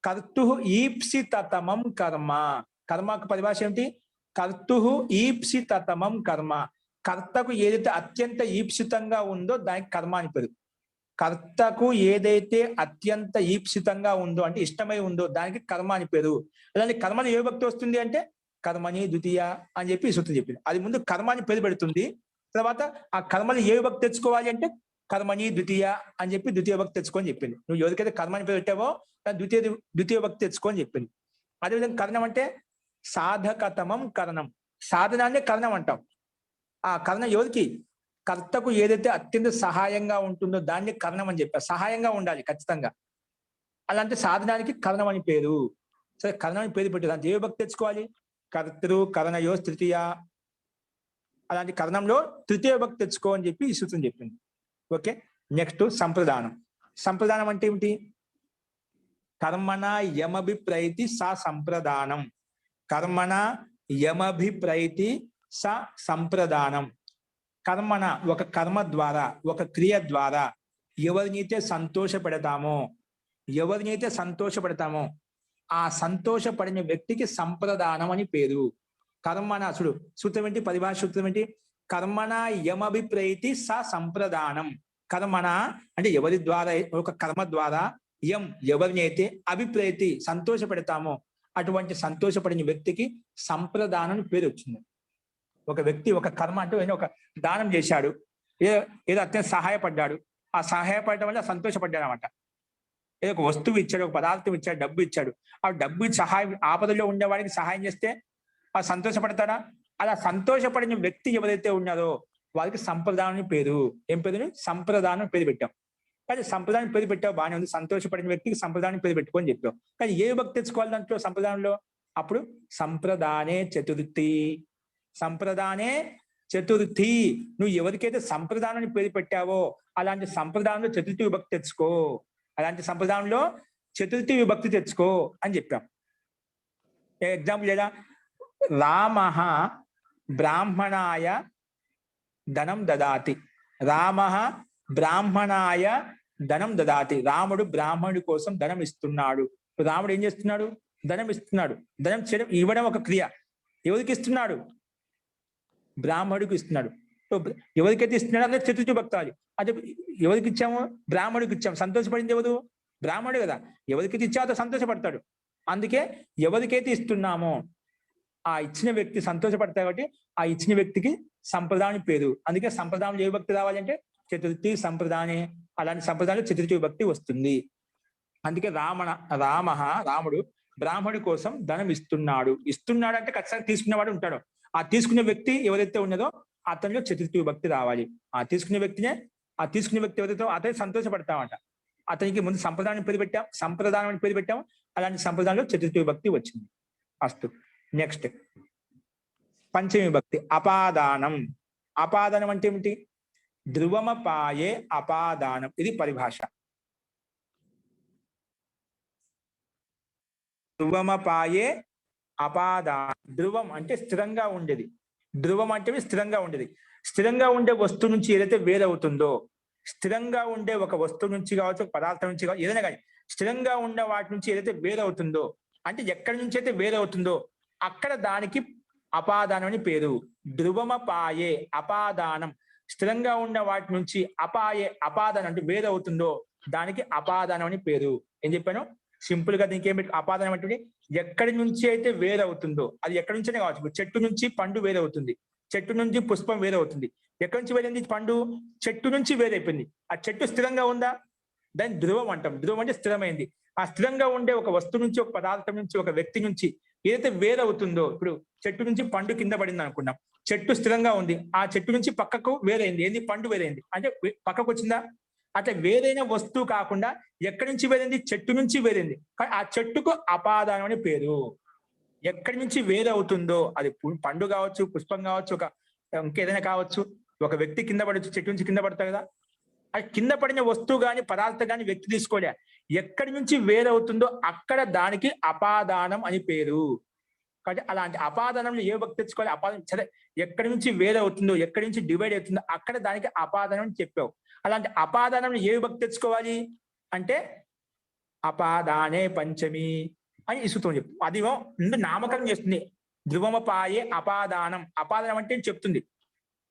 కర్తు ఈప్సితమం కర్మ. కర్మకు పరిభాష ఏమిటి? కర్తు ఈప్సితమం కర్మ. కర్తకు ఏదైతే అత్యంత ఈప్సితంగా ఉందో దానికి కర్మ అని పేరు. కర్తకు ఏదైతే అత్యంత ఈప్సితంగా ఉందో అంటే ఇష్టమై ఉందో దానికి కర్మ అని పేరు. అలాంటి కర్మని ఏ భక్తి వస్తుంది అంటే కర్మని ద్వితీయ అని చెప్పి సూత్రం చెప్పింది. అది ముందు కర్మని పేరు పెడుతుంది, తర్వాత ఆ కర్మని ఏ భక్తి తెచ్చుకోవాలి అంటే కర్మని ద్వితీయ అని చెప్పి ద్వితీయ భక్తి తెచ్చుకొని చెప్పింది. నువ్వు ఎవరికైతే కర్మని పేరు పెట్టావో ద్వితీయ భక్తి తెచ్చుకొని చెప్పింది. అదేవిధంగా కరణం అంటే సాధకతమం కరణం. సాధనాన్ని కరణం అంటాం. ఆ కరణం ఎవరికి? కర్తకు ఏదైతే అత్యంత సహాయంగా ఉంటుందో దాన్ని కరణం అని చెప్పారు. సహాయంగా ఉండాలి ఖచ్చితంగా. అలాంటి సాధనానికి కరణం అని పేరు. సరే, కరణం అని పేరు పెట్టారు. దాంట్లో ఏ భక్తి తెచ్చుకోవాలి? కర్తృ కరణయో తృతీయ. అలాంటి కరణంలో తృతీయ భక్తి తెచ్చుకో అని చెప్పి ఈ సూత్రం చెప్పింది. Okay, next సంప్రదానం. సంప్రదానం అంటే ఏమిటి? కర్మణ యమభిప్రైతి స సంప్రదానం. కర్మణ యమభిప్రైతి స సంప్రదానం. కర్మణ ఒక కర్మ ద్వారా, ఒక క్రియ ద్వారా ఎవరినైతే సంతోషపెడతామో ఆ సంతోషపడిన వ్యక్తికి సంప్రదానం అని పేరు. కర్మణ చూడు సూత్రం ఏంటి? పరిభాష సూత్రం ఏంటి? కర్మణ యమభిప్రైతి స సంప్రదానం. కర్మణ అంటే ఎవరి ద్వారా, ఒక కర్మ ద్వారా, యం ఎవరినైతే, అభిప్రైతి సంతోషపెడతామో అటువంటి సంతోషపడిన వ్యక్తికి సంప్రదానం పేరు వచ్చింది. ఒక వ్యక్తి ఒక కర్మ అంటే ఒక దానం చేశాడు, ఏదో అత్యంత సహాయపడ్డాడు, ఆ సహాయపడటం వల్ల సంతోషపడ్డాడు అనమాట. ఏదో ఒక వస్తువు ఇచ్చాడు, ఒక పదార్థం ఇచ్చాడు, డబ్బు ఇచ్చాడు. ఆ డబ్బు సహాయం, ఆపదలో ఉండేవాడికి సహాయం చేస్తే ఆ సంతోషపడతాడా? అలా సంతోషపడిన వ్యక్తి ఎవరైతే ఉన్నారో వారికి సంప్రదానం పేరు. ఏం పేరు? సంప్రదానం పేరు పెట్టాం. కానీ సంప్రదాయం పేరు పెట్టావు బాగానే ఉంది, సంతోషపడిన వ్యక్తికి సంప్రదాయం పేరు పెట్టుకొని చెప్పావు. కానీ ఏ భక్తి తెచ్చుకోవాలి దాంట్లో సంప్రదాయంలో? అప్పుడు సంప్రదానే చతుర్థి. సంప్రదానే చతుర్థి. నువ్వు ఎవరికైతే సంప్రదానాన్ని పేరు పెట్టావో అలాంటి సంప్రదాయంలో చతుర్థి విభక్తి తెచ్చుకో. అలాంటి సంప్రదాయంలో చతుర్థి విభక్తి తెచ్చుకో అని చెప్పాం. ఎగ్జాంపుల్ లేదా? రామ బ్రాహ్మణాయ ధనం దదాతి. రామ బ్రాహ్మణాయ ధనం దదాతి. రాముడు బ్రాహ్మణుడి కోసం ధనం ఇస్తున్నాడు. రాముడు ఏం చేస్తున్నాడు? ధనం ఇస్తున్నాడు. ధనం చేయడం, ఇవ్వడం ఒక క్రియ. ఎవరికి ఇస్తున్నాడు? బ్రాహ్మణుడికి ఇస్తున్నాడు. ఎవరికైతే ఇస్తున్నాడు అంటే చతుర్థి భక్తాలి. అదే ఎవరికి ఇచ్చాము? బ్రాహ్మణుడికి ఇచ్చాము. సంతోషపడింది ఎవరు? బ్రాహ్మణుడు కదా. ఎవరికైతే ఇచ్చాదో సంతోషపడతాడు. అందుకే ఎవరికైతే ఇస్తున్నామో ఆ ఇచ్చిన వ్యక్తి సంతోషపడతాడు కాబట్టి ఆ ఇచ్చిన వ్యక్తికి సంప్రదాయం పేరు. అందుకే సంప్రదాయంలో ఏ భక్తి రావాలంటే చతుర్థి సంప్రదానే. అలాంటి సంప్రదాయంలో చతుర్థి భక్తి వస్తుంది. అందుకే రాముడు బ్రాహ్మణుడి కోసం ధనం ఇస్తున్నాడు. ఇస్తున్నాడు అంటే ఖచ్చితంగా తీసుకునేవాడు ఉంటాడు. ఆ తీసుకునే వ్యక్తి ఎవరైతే ఉన్నదో అతనిలో చతుర్థి విభక్తి రావాలి. ఆ తీసుకునే వ్యక్తి ఎవరైతే అతని సంతోషపడతామంట. అతనికి ముందు సంప్రదాయం పేరు పెట్టాం, సంప్రదాయం అని పేరు పెట్టాం. అలాంటి సంప్రదాయంలో చతుర్థి విభక్తి వచ్చింది. అస్తు. నెక్స్ట్ పంచమి విభక్తి అపాదానం. అపాదానం అంటే ఏమిటి? ధ్రువమపాయే అపాదానం. ఇది పరిభాష. ధ్రువమపాయే అపాదా. ధ్రువం అంటే స్థిరంగా ఉండేది. ధ్రువం అంటే స్థిరంగా ఉండేది. స్థిరంగా ఉండే వస్తువు నుంచి ఏదైతే వేరవుతుందో, స్థిరంగా ఉండే ఒక వస్తువు నుంచి కావచ్చు, ఒక పదార్థం నుంచి కావచ్చు, ఏదైనా కానీ స్థిరంగా ఉన్న వాటి నుంచి ఏదైతే వేరవుతుందో, అంటే ఎక్కడి నుంచి అయితే వేరవుతుందో అక్కడ దానికి అపాదానం అని పేరు. ధ్రువమపాయే అపాదానం. స్థిరంగా ఉన్న వాటి నుంచి అపాయే అపాదానం అంటే వేరవుతుందో దానికి అపాదానం అని పేరు. ఏం చెప్పాను? సింపుల్ గా దీనికి ఏమి అపాదానం అంటే ఎక్కడి నుంచి అయితే వేరవుతుందో, అది ఎక్కడి నుంచైనా కావచ్చు. చెట్టు నుంచి పండు వేరవుతుంది, చెట్టు నుంచి పుష్పం వేరవుతుంది. ఎక్కడి నుంచి వేరైంది? పండు చెట్టు నుంచి వేరైపోయింది. ఆ చెట్టు స్థిరంగా ఉందా? దాన్ని ధ్రువం అంటాం. ధ్రువం అంటే స్థిరమైంది. ఆ స్థిరంగా ఉండే ఒక వస్తువు నుంచి, ఒక పదార్థం నుంచి, ఒక వ్యక్తి నుంచి ఏదైతే వేరవుతుందో, ఇప్పుడు చెట్టు నుంచి పండు కింద పడింది అనుకున్నాం, చెట్టు స్థిరంగా ఉంది, ఆ చెట్టు నుంచి పక్కకు వేరైంది. ఏంది? పండు వేరైంది అంటే పక్కకు వచ్చిందా? అట్లా వేరైన వస్తువు కాకుండా ఎక్కడి నుంచి వేరైంది? చెట్టు నుంచి వేరైంది. ఆ చెట్టుకు అపాదానం అని పేరు. ఎక్కడి నుంచి వేరవుతుందో, అది పండు కావచ్చు, పుష్పం కావచ్చు, ఒక ఇంకేదైనా కావచ్చు, ఒక వ్యక్తి కింద పడవచ్చు, చెట్టు నుంచి కింద పడతాయి కదా. అది కింద పడిన వస్తువు కానీ, పదార్థం కానీ వ్యక్తి తీసుకోలే, ఎక్కడి నుంచి వేరవుతుందో అక్కడ దానికి అపాదానం అని పేరు. కాబట్టి అలాంటి అపాదానంలో ఏ భక్తి తెచ్చుకోవాలి? అపాదానం సరే, ఎక్కడి నుంచి వేరవుతుందో, ఎక్కడి నుంచి డివైడ్ అవుతుందో అక్కడ దానికి అపాదానం అని చెప్పావు. అలాంటి అపాదానంలో ఏ భక్తి తెచ్చుకోవాలి అంటే అపాదానే పంచమి అని ఈ సూత్రం చెప్తుంది. అది ముందు నామకరణం చేస్తుంది. ధ్రువమపాయే అపాదానం. అపాదానం అంటే చెప్తుంది.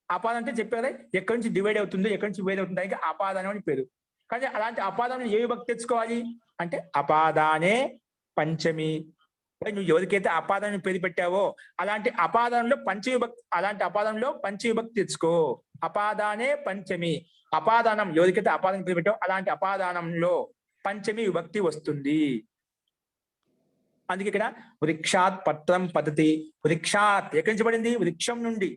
అపాదానం అంటే చెప్పారు ఎక్కడి నుంచి డివైడ్ అవుతుందో, ఎక్కడి నుంచి వేరే అవుతుందో దానికి అపాదానం అని పేరు. కానీ అలాంటి అపాదానం ఏ భక్తి తెచ్చుకోవాలి అంటే అపాదానే పంచమి. నువ్వు ఎవరికైతే అపాదానం పేరు పెట్టావో అలాంటి అపాదానంలో పంచవిభక్తి, అలాంటి అపాదంలో పంచవిభక్తి తెచ్చుకో. అపాదానే పంచమి. అపాదానం ఎవరికైతే అపాదానం పేరు పెట్టావో అలాంటి అపాదానంలో పంచమి విభక్తి వస్తుంది. అందుకే ఇక్కడ వృక్షాత్ పత్రం పద్ధతి. వృక్షాత్ ఎక్కడి నుంచి పడింది? వృక్షం నుండి.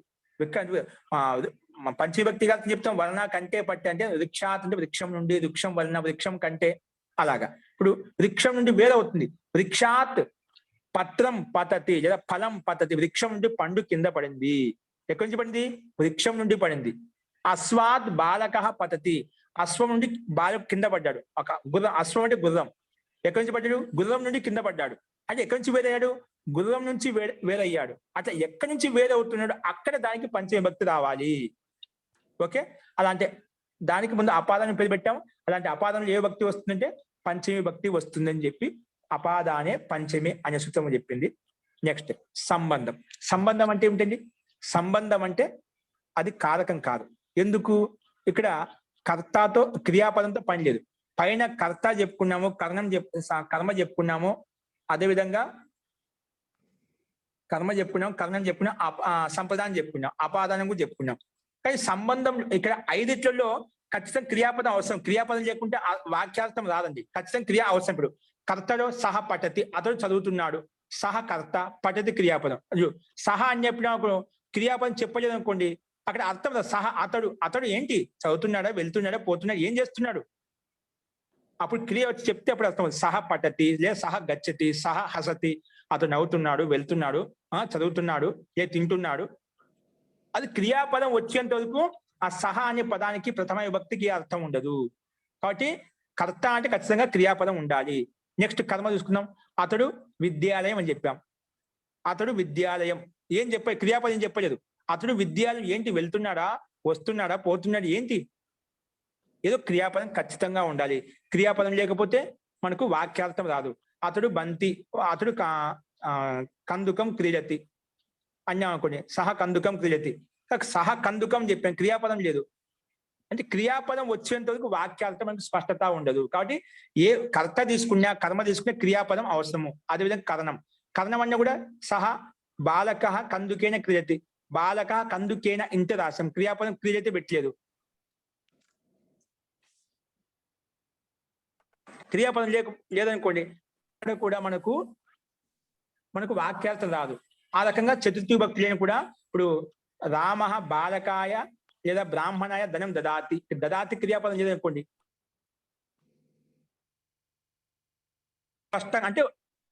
పంచవిభక్తిగా చెప్తాం. వర్ణ కంటే పట్టే అంటే వృక్షాత్ అంటే వృక్షం నుండి, వృక్షం వర్ణ, వృక్షం కంటే అలాగా. ఇప్పుడు వృక్షం నుండి వేరవుతుంది. వృక్షాత్ పత్రం పతతి లేదా ఫలం పతతి. వృక్షం నుండి పండు కింద పడింది. ఎక్కడి నుంచి పడింది? వృక్షం నుండి పడింది. అశ్వాత్ బాలక పతతి. అశ్వం నుండి బాలక కింద పడ్డాడు. ఒక గుర్రం, అశ్వం అంటే గుర్రం. ఎక్కడి నుంచి పడ్డాడు? గుర్రం నుండి కింద పడ్డాడు. అంటే ఎక్కడి నుంచి వేరయ్యాడు? గుర్రం నుంచి వేరయ్యాడు. అట్లా ఎక్కడి నుంచి వేరవుతున్నాడు అక్కడ దానికి పంచవిభక్తి రావాలి. ఓకే, అలాంటి దానికి ముందు అపాదానం పేరు పెట్టాం. అలాంటి అపాదంలో ఏ భక్తి వస్తుందంటే పంచమి భక్తి వస్తుందని చెప్పి అపాదానే పంచమి అనే సూత్రం చెప్పింది. నెక్స్ట్ సంబంధం. సంబంధం అంటే ఏమిటండి? సంబంధం అంటే అది కారకం కాదు. ఎందుకు? ఇక్కడ కర్తతో క్రియాపదంతో పని లేదు. పైన కర్త చెప్పుకున్నాము, కర్మ చెప్పుకున్నాము, అదేవిధంగా కర్మ చెప్పుకున్నాం, కర్ణం చెప్పుకున్నాం, సంప్రదాయం చెప్పుకున్నాం, అపాదానం కూడా చెప్పుకున్నాం. కానీ సంబంధం ఇక్కడ ఐదిట్లలో ఖచ్చితంగా క్రియాపదం అవసరం. క్రియాపదం లేకుంటే వాక్యార్థం రాదండి. ఖచ్చితంగా క్రియ అవసరం. ఇప్పుడు కర్తలో సహ పఠతి, అతడు చదువుతున్నాడు, సహ కర్త, పఠతి క్రియాపదం. సహ అని చెప్పినప్పుడు క్రియాపదం చెప్పలేదు అనుకోండి, అక్కడ అర్థం సహ అతడు ఏంటి? చదువుతున్నాడా, వెళ్తున్నాడా, పోతున్నాడా, ఏం చేస్తున్నాడు? అప్పుడు క్రియ వచ్చి చెప్తే అప్పుడు అర్థం. సహ పఠతి లేదా సహ గచ్చతి, సహ హసతి, అతడు నవ్వుతున్నాడు, వెళ్తున్నాడు, చదువుతున్నాడు, తింటున్నాడు. అది క్రియాపదం వచ్చేంత వరకు ఆ సహ అనే పదానికి ప్రథమ విభక్తికి అర్థం ఉండదు. కాబట్టి కర్త అంటే ఖచ్చితంగా క్రియాపదం ఉండాలి. నెక్స్ట్ కర్మ చూసుకుందాం. అతడు విద్యాలయం అని చెప్పాం. అతడు విద్యాలయం ఏం చెప్పాలి? క్రియాపదం ఏం చెప్పలేదు. అతడు విద్యాలయం ఏంటి? వెళ్తున్నాడా, వస్తున్నాడా, పోతున్నాడు, ఏంటి? ఏదో క్రియాపదం ఖచ్చితంగా ఉండాలి. క్రియాపదం లేకపోతే మనకు వాక్యార్థం రాదు. అతడు బంతి, అతడు కందుకం క్రీడతి అన్యాం అనుకోండి, సహ కందుకం క్రీడతి. సహ కందుకం చెప్పాను, క్రియాపదం లేదు. అంటే క్రియాపదం వచ్చేంత వరకు వాక్యార్థం మనకు స్పష్టత ఉండదు. కాబట్టి ఏ కర్త తీసుకున్నా, కర్మ తీసుకున్నా క్రియాపదం అవసరము. అదేవిధంగా కరణం. కరణం అన్న కూడా సహ బాలక కందుకేన క్రియతి, బాలక కందుకేన ఇంత రాసం. క్రియాపదం క్రియతి పెట్టలేదు. క్రియాపదం లేదనుకోండి, ఇక్కడ కూడా మనకు వాక్యార్థం రాదు. ఆ రకంగా చతుర్థి విభక్తి లేని కూడా ఇప్పుడు రామ బాలకాయ లేదా బ్రాహ్మణాయ ధనం దదాతి, దదాతి క్రియాపదం లేదనుకోండి, స్పష్టంగా అంటే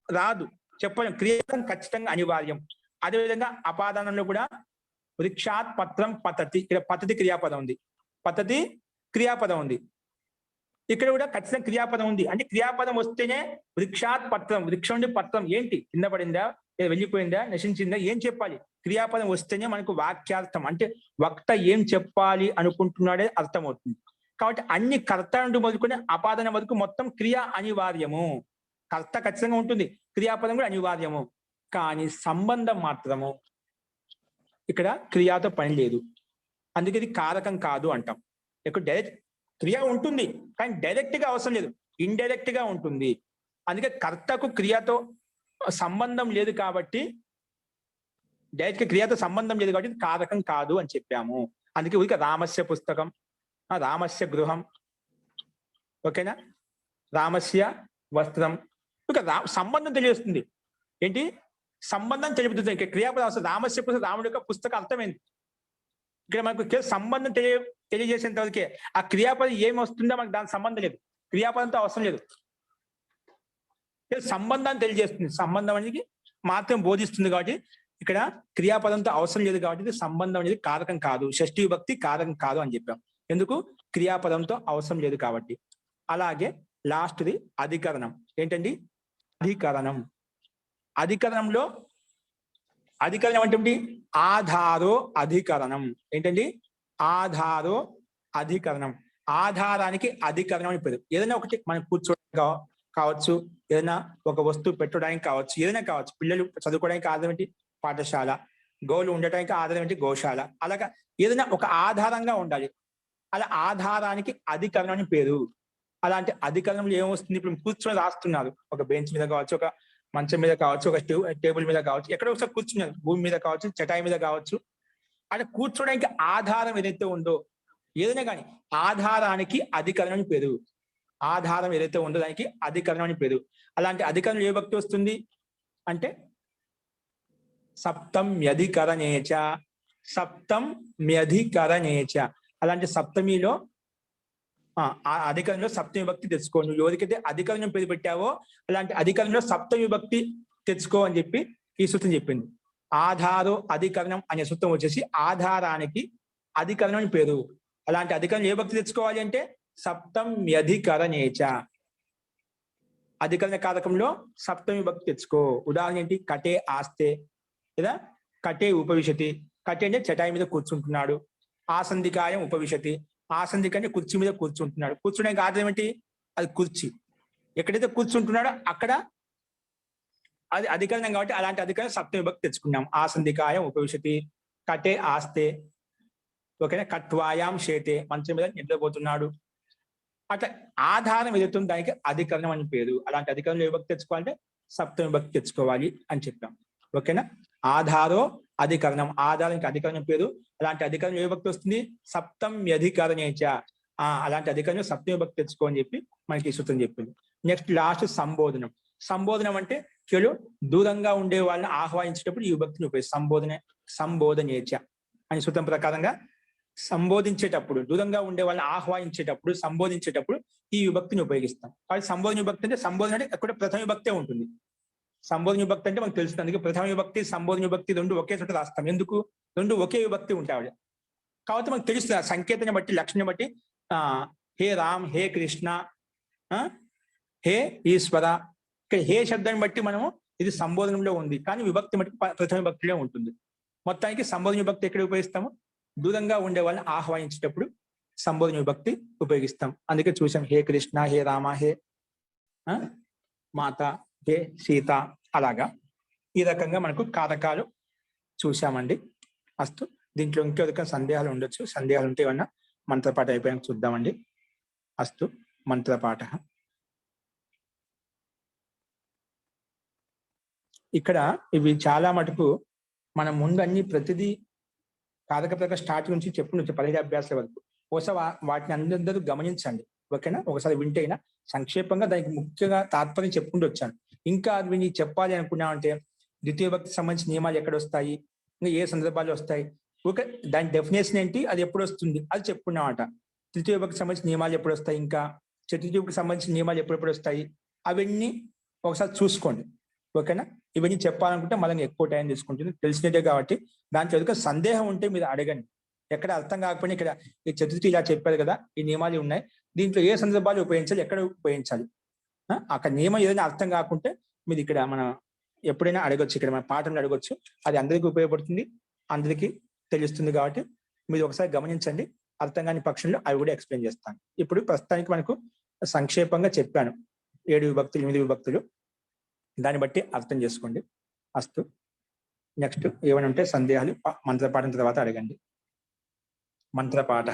రాదు, చెప్పడం. క్రియాపదం ఖచ్చితంగా అనివార్యం. అదేవిధంగా అపాదానంలో కూడా వృక్షాత్ పత్రం పతతి, ఇక్కడ పతతి క్రియాపదం ఉంది, పతతి క్రియాపదం ఉంది. ఇక్కడ కూడా ఖచ్చితంగా క్రియాపదం ఉంది. అంటే క్రియాపదం వస్తేనే వృక్షాత్ పత్రం, వృక్షం నుండి పత్రం ఏంటి కింద పడిందా, వెళ్ళిపోయిందా, నశించిందా, ఏం చెప్పాలి? క్రియాపదం వస్తేనే మనకు వాక్యార్థం, అంటే వక్త ఏం చెప్పాలి అనుకుంటున్నాడే అర్థమవుతుంది. కాబట్టి అన్ని కర్త నుండి మొదలుకొని అపాదన వరకు మొత్తం క్రియ అనివార్యము. కర్త ఖచ్చితంగా ఉంటుంది, క్రియాపదం కూడా అనివార్యము. కానీ సంబంధం మాత్రము ఇక్కడ క్రియాతో పని లేదు, అందుకే ఇది కారకం కాదు అంటాం. ఇక్కడ డైరెక్ట్ క్రియ ఉంటుంది కానీ డైరెక్ట్ గా అవసరం లేదు, ఇండైరెక్ట్ గా ఉంటుంది. అందుకే కర్తకు క్రియతో సంబంధం లేదు కాబట్టి, డైరెక్ట్ గా క్రియతో సంబంధం లేదు కాబట్టి కారకం కాదు అని చెప్పాము. అందుకే ఊరికే రామస్య పుస్తకం, రామస్య గృహం, ఓకేనా, రామస్య వస్త్రం, ఇక సంబంధం తెలియస్తుంది. ఏంటి సంబంధం తెలుపుతుంది. ఇక్కడ క్రియాపదం అవసరం. రామస్య పుస్తకం, రాముడి యొక్క పుస్తకం అర్థమైంది. ఇక్కడ మనకు సంబంధం తెలియజేసేంత వరకే. ఆ క్రియాపదం ఏమి వస్తుందో మనకు దానికి సంబంధం లేదు, క్రియాపదంతో అవసరం లేదు. సంబంధాన్ని తెలియజేస్తుంది, సంబంధం అనేది మాత్రం బోధిస్తుంది. కాబట్టి ఇక్కడ క్రియాపదంతో అవసరం లేదు కాబట్టి ఇది సంబంధం అనేది కారకం కాదు, షష్ఠీ విభక్తి కారకం కాదు అని చెప్పాం. ఎందుకు? క్రియాపదంతో అవసరం లేదు కాబట్టి. అలాగే లాస్ట్ది అధికరణం. ఏంటండి? అధికరణం. అధికరణంలో అధికరణం అంటే ఆధారో అధికరణం. ఏంటండి? ఆధారో అధికరణం. ఆధారానికి అధికరణం అని పేరు. ఏదైనా ఒకటి మనం కూర్చోడానికి కావచ్చు, ఏదైనా ఒక వస్తువు పెట్టడానికి కావచ్చు, ఏదైనా కావచ్చు. పిల్లలు చదువుకోవడానికి ఆధారం ఏంటి? పాఠశాల. గోవులు ఉండటానికి ఆధారం ఏంటి? గోశాల. అలాగా ఏదైనా ఒక ఆధారంగా ఉండాలి. అలా ఆధారానికి అధికరణం అని పేరు. అలాంటి అధికరణంలో ఏమొస్తుంది? ఇప్పుడు కూర్చొని రాస్తున్నారు, ఒక బెంచ్ మీద కావచ్చు, ఒక మంచం మీద కావచ్చు, ఒక టేబుల్ మీద కావచ్చు, ఎక్కడో ఒకసారి కూర్చున్నారు, భూమి మీద కావచ్చు, చటాయి మీద కావచ్చు. అంటే కూర్చోడానికి ఆధారం ఏదైతే ఉందో, ఏదైనా కానీ ఆధారానికి అధికరణం అని పేరు. ఆధారం ఏదైతే ఉందో దానికి అధికరణం అని పేరు. అలాంటి అధికరణం ఏ భక్తి వస్తుంది అంటే సప్తం మ్యధికరణేచ, సప్తం మ్యధికరణేచ. అలాంటి సప్తమిలో అధికరణంలో సప్తమి విభక్తి తెచ్చుకో. నువ్వు ఎవరికైతే అధికరణం పేరు పెట్టావో అలాంటి అధికరణంలో సప్తమి విభక్తి తెచ్చుకో అని చెప్పి ఈ సూత్రం చెప్పింది. ఆధారో అధికరణం అనే సూత్రం వచ్చేసి ఆధారానికి అధికరణం అని పేరు. అలాంటి అధికరణం ఏ భక్తి తెచ్చుకోవాలి అంటే సప్తం మ్యధికరణేచ. అధికరణ కారకంలో సప్తమి విభక్తి తెచ్చుకో. ఉదాహరణ ఏంటి? కటే ఆస్తే లేదా కటే ఉపవిశతి. కటే అంటే చటాయి మీద కూర్చుంటున్నాడు. ఆసందికాయం ఉపవిశతి. ఆసందిక అంటే కుర్చీ మీద కూర్చుంటున్నాడు. కూర్చునే ఆధారం ఏంటి? అది కుర్చీ. ఎక్కడైతే కూర్చుంటున్నాడో అక్కడ అది అధికరణం కాబట్టి అలాంటి అధికరణం సప్తమి విభక్తి తెచ్చుకున్నాం. ఆసందికాయం ఉపవిశతి, కటే ఆస్తే, ఓకేనా, కట్వాయాం శేతే, మంచం మీద నిద్రపోతున్నాడు. అట్లా ఆధారం ఏదైతుంది దానికి అధికరణం అని పేరు. అలాంటి అధికరణం ఏ విభక్తి తెచ్చుకోవాలంటే సప్తమి విభక్తి తెచ్చుకోవాలి అని చెప్పాం. ఓకేనా? ఆధారో అధికరణం, ఆధారానికి అధికరణం పేరు. అలాంటి అధికరణం ఏ విభక్తి వస్తుంది? సప్తం అధికరణేచ. అలాంటి అధికరణం సప్తమి విభక్తి తెచ్చుకో అని చెప్పి మనకి ఈ సూత్రం చెప్పింది. Next last సంబోధనం. సంబోధనం అంటే కేవలం దూరంగా ఉండే వాళ్ళని ఆహ్వానించేటప్పుడు ఈ విభక్తిని ఉపయోగిస్తాం. సంబోధనేచ అని సూత్రం ప్రకారంగా సంబోధించేటప్పుడు, దూరంగా ఉండే వాళ్ళని ఆహ్వానించేటప్పుడు, సంబోధించేటప్పుడు ఈ విభక్తిని ఉపయోగిస్తాం. కాబట్టి సంబోధన విభక్తి అంటే సంబోధన అంటే అక్కడ ప్రథమ విభక్తే ఉంటుంది. సంబోధన విభక్తి అంటే మనకు తెలుస్తుంది. అందుకే ప్రథమ విభక్తి, సంబోధన విభక్తి రెండు ఒకే చోట రాస్తాం. ఎందుకు? రెండు ఒకే విభక్తి ఉంటాయి కాబట్టి మనకు తెలుస్తుంది. ఆ సంకేతాన్ని బట్టి, లక్షణం బట్టి హే రామ్, హే కృష్ణ, హే ఈశ్వర. ఇక్కడ హే శబ్దాన్ని బట్టి మనము ఇది సంబోధనంలో ఉంది, కానీ విభక్తి బట్టి ప్రథమ విభక్తిలో ఉంటుంది. మొత్తానికి సంబోధన విభక్తి ఎక్కడ ఉపయోగిస్తాము? దూరంగా ఉండే వాళ్ళని ఆహ్వానించేటప్పుడు సంబోధన విభక్తి ఉపయోగిస్తాం. అందుకే చూసాం హే కృష్ణ, హే రామ, హే మాత, హే సీత. అలాగా ఈ రకంగా మనకు కారకాలు చూసామండి. అస్తు. దీంట్లో ఇంకొక సందేహాలు ఉండొచ్చు. సందేహాలు ఉంటే ఏమన్నా మంత్రపాఠ అయిపోయాక చూద్దామండి. అస్తు. మంత్రపాఠ. ఇక్కడ ఇవి చాలా మటుకు మనం ముందు అన్ని ప్రతిదీ కారక ప్రకారం స్టార్ట్ నుంచి చెప్పుండొచ్చు 15 అభ్యాసాల వరకు. ఒకసారి వాటిని అందరూ గమనించండి. ఓకేనా? ఒకసారి వింటే అయినా సంక్షేపంగా దానికి ముఖ్యంగా తాత్పర్యం చెప్పుకుంటూ వచ్చాను. ఇంకా విని చెప్పాలి అనుకున్నామంటే ద్వితీయ విభక్తి సంబంధించిన నియమాలు ఎక్కడ వస్తాయి, ఇంకా ఏ సందర్భాలు వస్తాయి, ఓకే, దాని డెఫినేషన్ ఏంటి, అది ఎప్పుడు వస్తుంది, అది చెప్పుకున్నామట. తృతీయ విభక్తి సంబంధించిన నియమాలు ఎప్పుడు వస్తాయి, ఇంకా చతుర్థ విభక్తి సంబంధించిన నియమాలు ఎప్పుడెప్పుడు వస్తాయి, అవన్నీ ఒకసారి చూసుకోండి. ఓకేనా? ఇవన్నీ చెప్పాలనుకుంటే మళ్ళీ ఎక్కువ టైం తీసుకుంటుంది, తెలిసినట్టే కాబట్టి. దాని చదువుక సందేహం ఉంటే మీరు అడగండి. ఎక్కడ అర్థం కాకపోయినా ఇక్కడ ఈ చతుర్థి ఇలా చెప్పారు కదా, ఈ నియమాలు ఉన్నాయి, దీంట్లో ఏ సందర్భాలు ఉపయోగించాలి, ఎక్కడ ఉపయోగించాలి, అక్కడ నియమం ఏదైనా అర్థం కాకుంటే మీరు ఇక్కడ మన ఎప్పుడైనా అడగొచ్చు, ఇక్కడ మన పాఠంలో అడగొచ్చు. అది అందరికీ ఉపయోగపడుతుంది, అందరికీ తెలుస్తుంది. కాబట్టి మీరు ఒకసారి గమనించండి. అర్థం కాని పక్షంలో అవి కూడా ఎక్స్ప్లెయిన్ చేస్తాను. ఇప్పుడు ప్రస్తుతానికి మనకు సంక్షేపంగా చెప్పాను 7 విభక్తులు 8 విభక్తులు, దాన్ని బట్టి అర్థం చేసుకోండి. అస్తు. నెక్స్ట్ ఏమైనా ఉంటే సందేహాలు మంత్రపాఠం తర్వాత అడగండి. మంత్రపాఠ.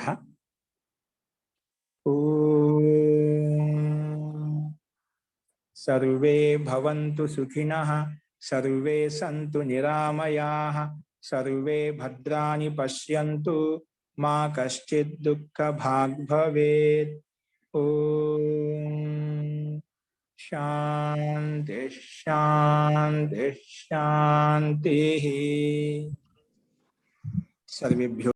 సర్వే భవంతు సుఖినః, సర్వే సంతు నిరామయాః, సర్వే భద్రాణి పశ్యంతు, మా కశ్చిత్ దుఃఖభాగ్ భవేత్. ఓం శాంతి శాంతి శాంతి. సర్వేభ్యో